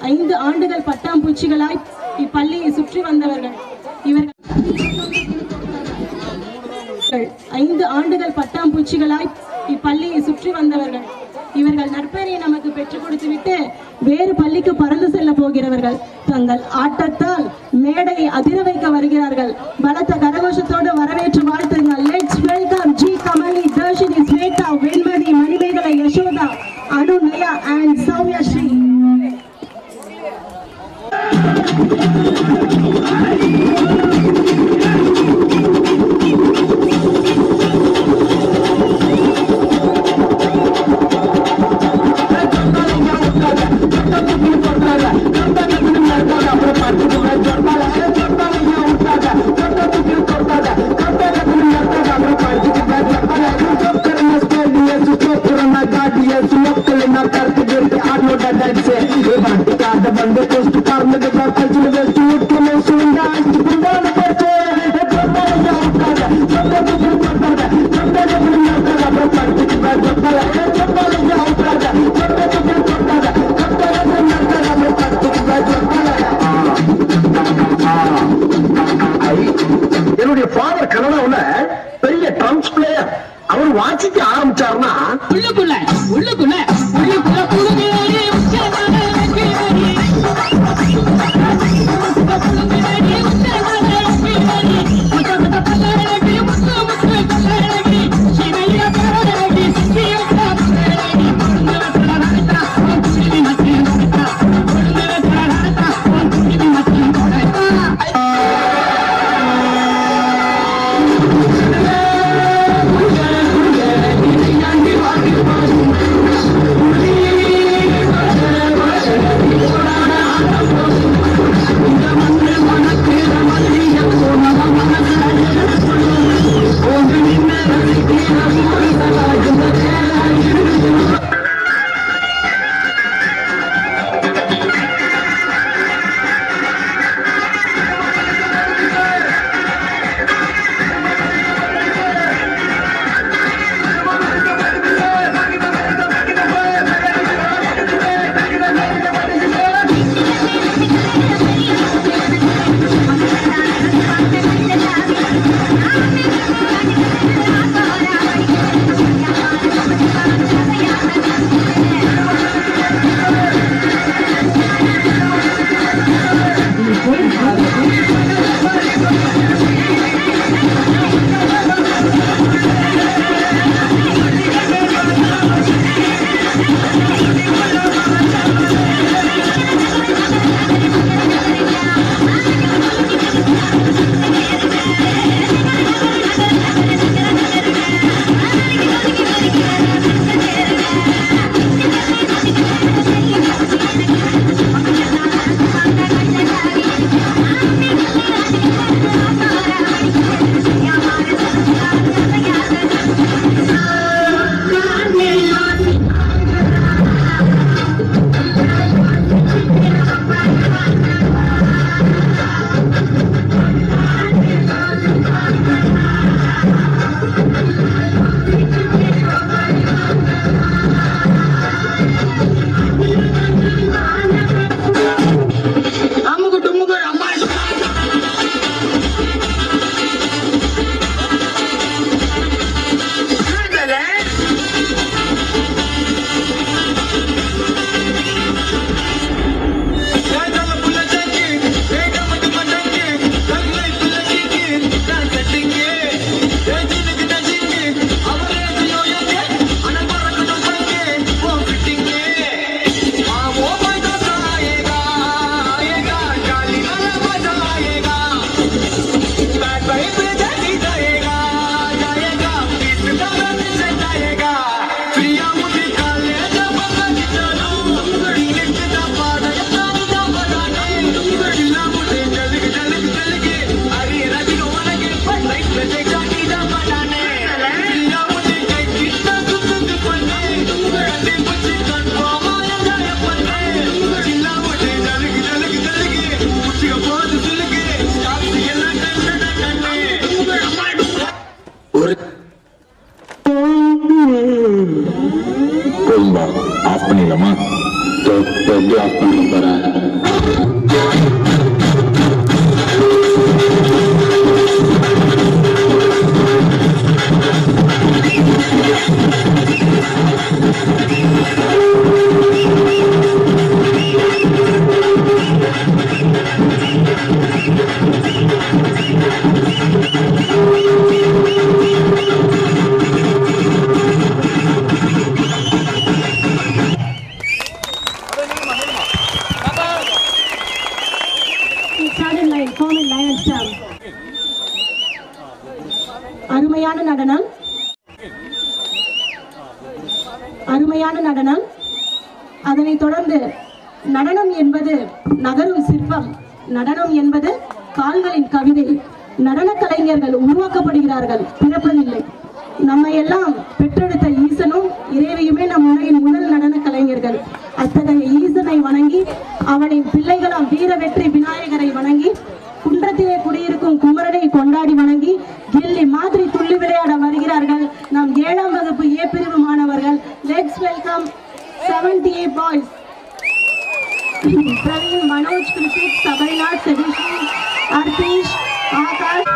5 ஆண்டுகள் பட்டாம்பூச்சிகளாய் இப்பள்ளியை சுற்றி வந்தவர்கள் இவர்கள் 5 ஆண்டுகள் பட்டாம்பூச்சிகளாய் இப்பள்ளியை சுற்றி வந்தவர்கள் இவர்கள் நற்பெயரை நமக்கு பெற்றுக் கொடுத்துவிட்டு வேறு பள்ளிக்கு பறந்து செல்ல போகிறவர்கள் தங்கள் ஆட்டத்தால் மேடையை அதிர வைக்க வருகிறார்கள். பலத்த கரகோஷத்தோடு வரவேற்று வாழ்த்துங்கள். Let's welcome G Kamali, Dharshini, Swetha, Venmathi, Manimegalai, Yashoda, Anu, Naya and Soumya Sri. என்னுடைய ஃபாதர் கனடாவுல பெரிய ட்ரம்ஸ் பிளேயர். அவர் வாசிக்க ஆரம்பிச்சாருன்னா உள்ளுக்குள்ள உள்ளுக்குள்ள உள்ளுக்குள்ள Thank you. ஆஃப் பண்ணிடலாமா? எப்படி ஆஃப் பண்ண போறேன்? அருமையான நடனம். அதனைத் தொடர்ந்து நடனம் என்பது நகரும் சிற்பம், நடனம் என்பது கால்களின் கவிதை. நடன கலைஞர்கள் உருவாக்கப்படுகிறார்கள், பிறப்பதில்லை. நம்மை எல்லாம் பெற்றெடுத்த ஈசனும் இறைவியுமே நம் உலகின் முதல் நடன கலைஞர்கள். அத்தகைய ஈசனை வணங்கி, அவனின் பிள்ளைகளாம் வீர வெற்றி விநாயகரை வணங்கி, குன்றத்திலே குடியிருக்கும் குமரனை கொண்டாடி வணங்கி, கில்லி மாதிரி துள்ளி விளையாட வருகிறார்கள் நம் 7ஆம் வகுப்பு ஏ பிரிவு மாணவர்கள். Let's welcome 70A boys. Praveen, Manoj, Krithik, Sabarinath, Sathish, Artheesh, Akash.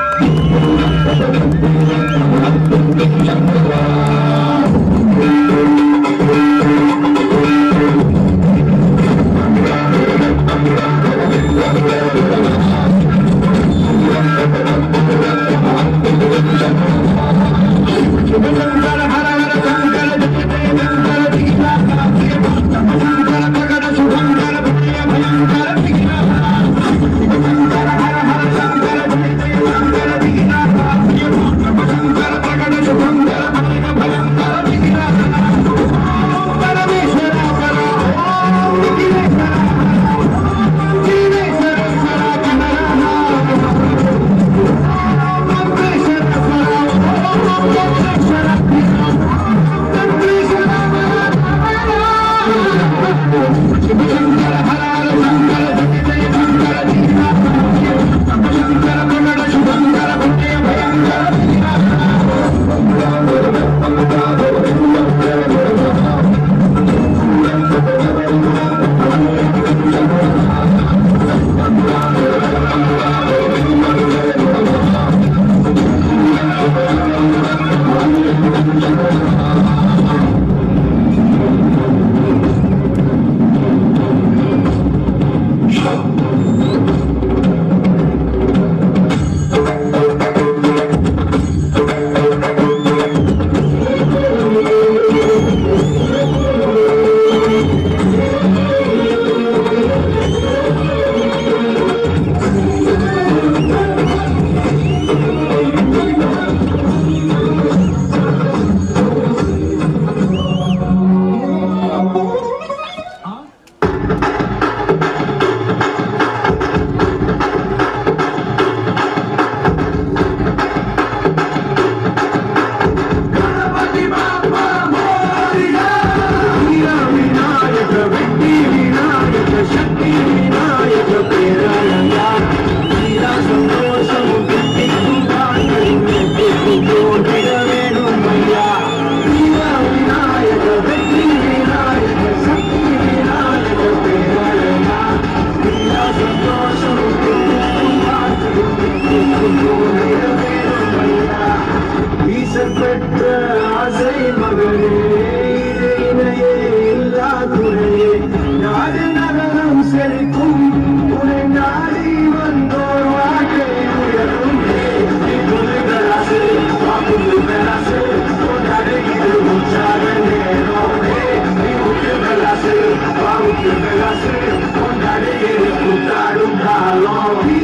Long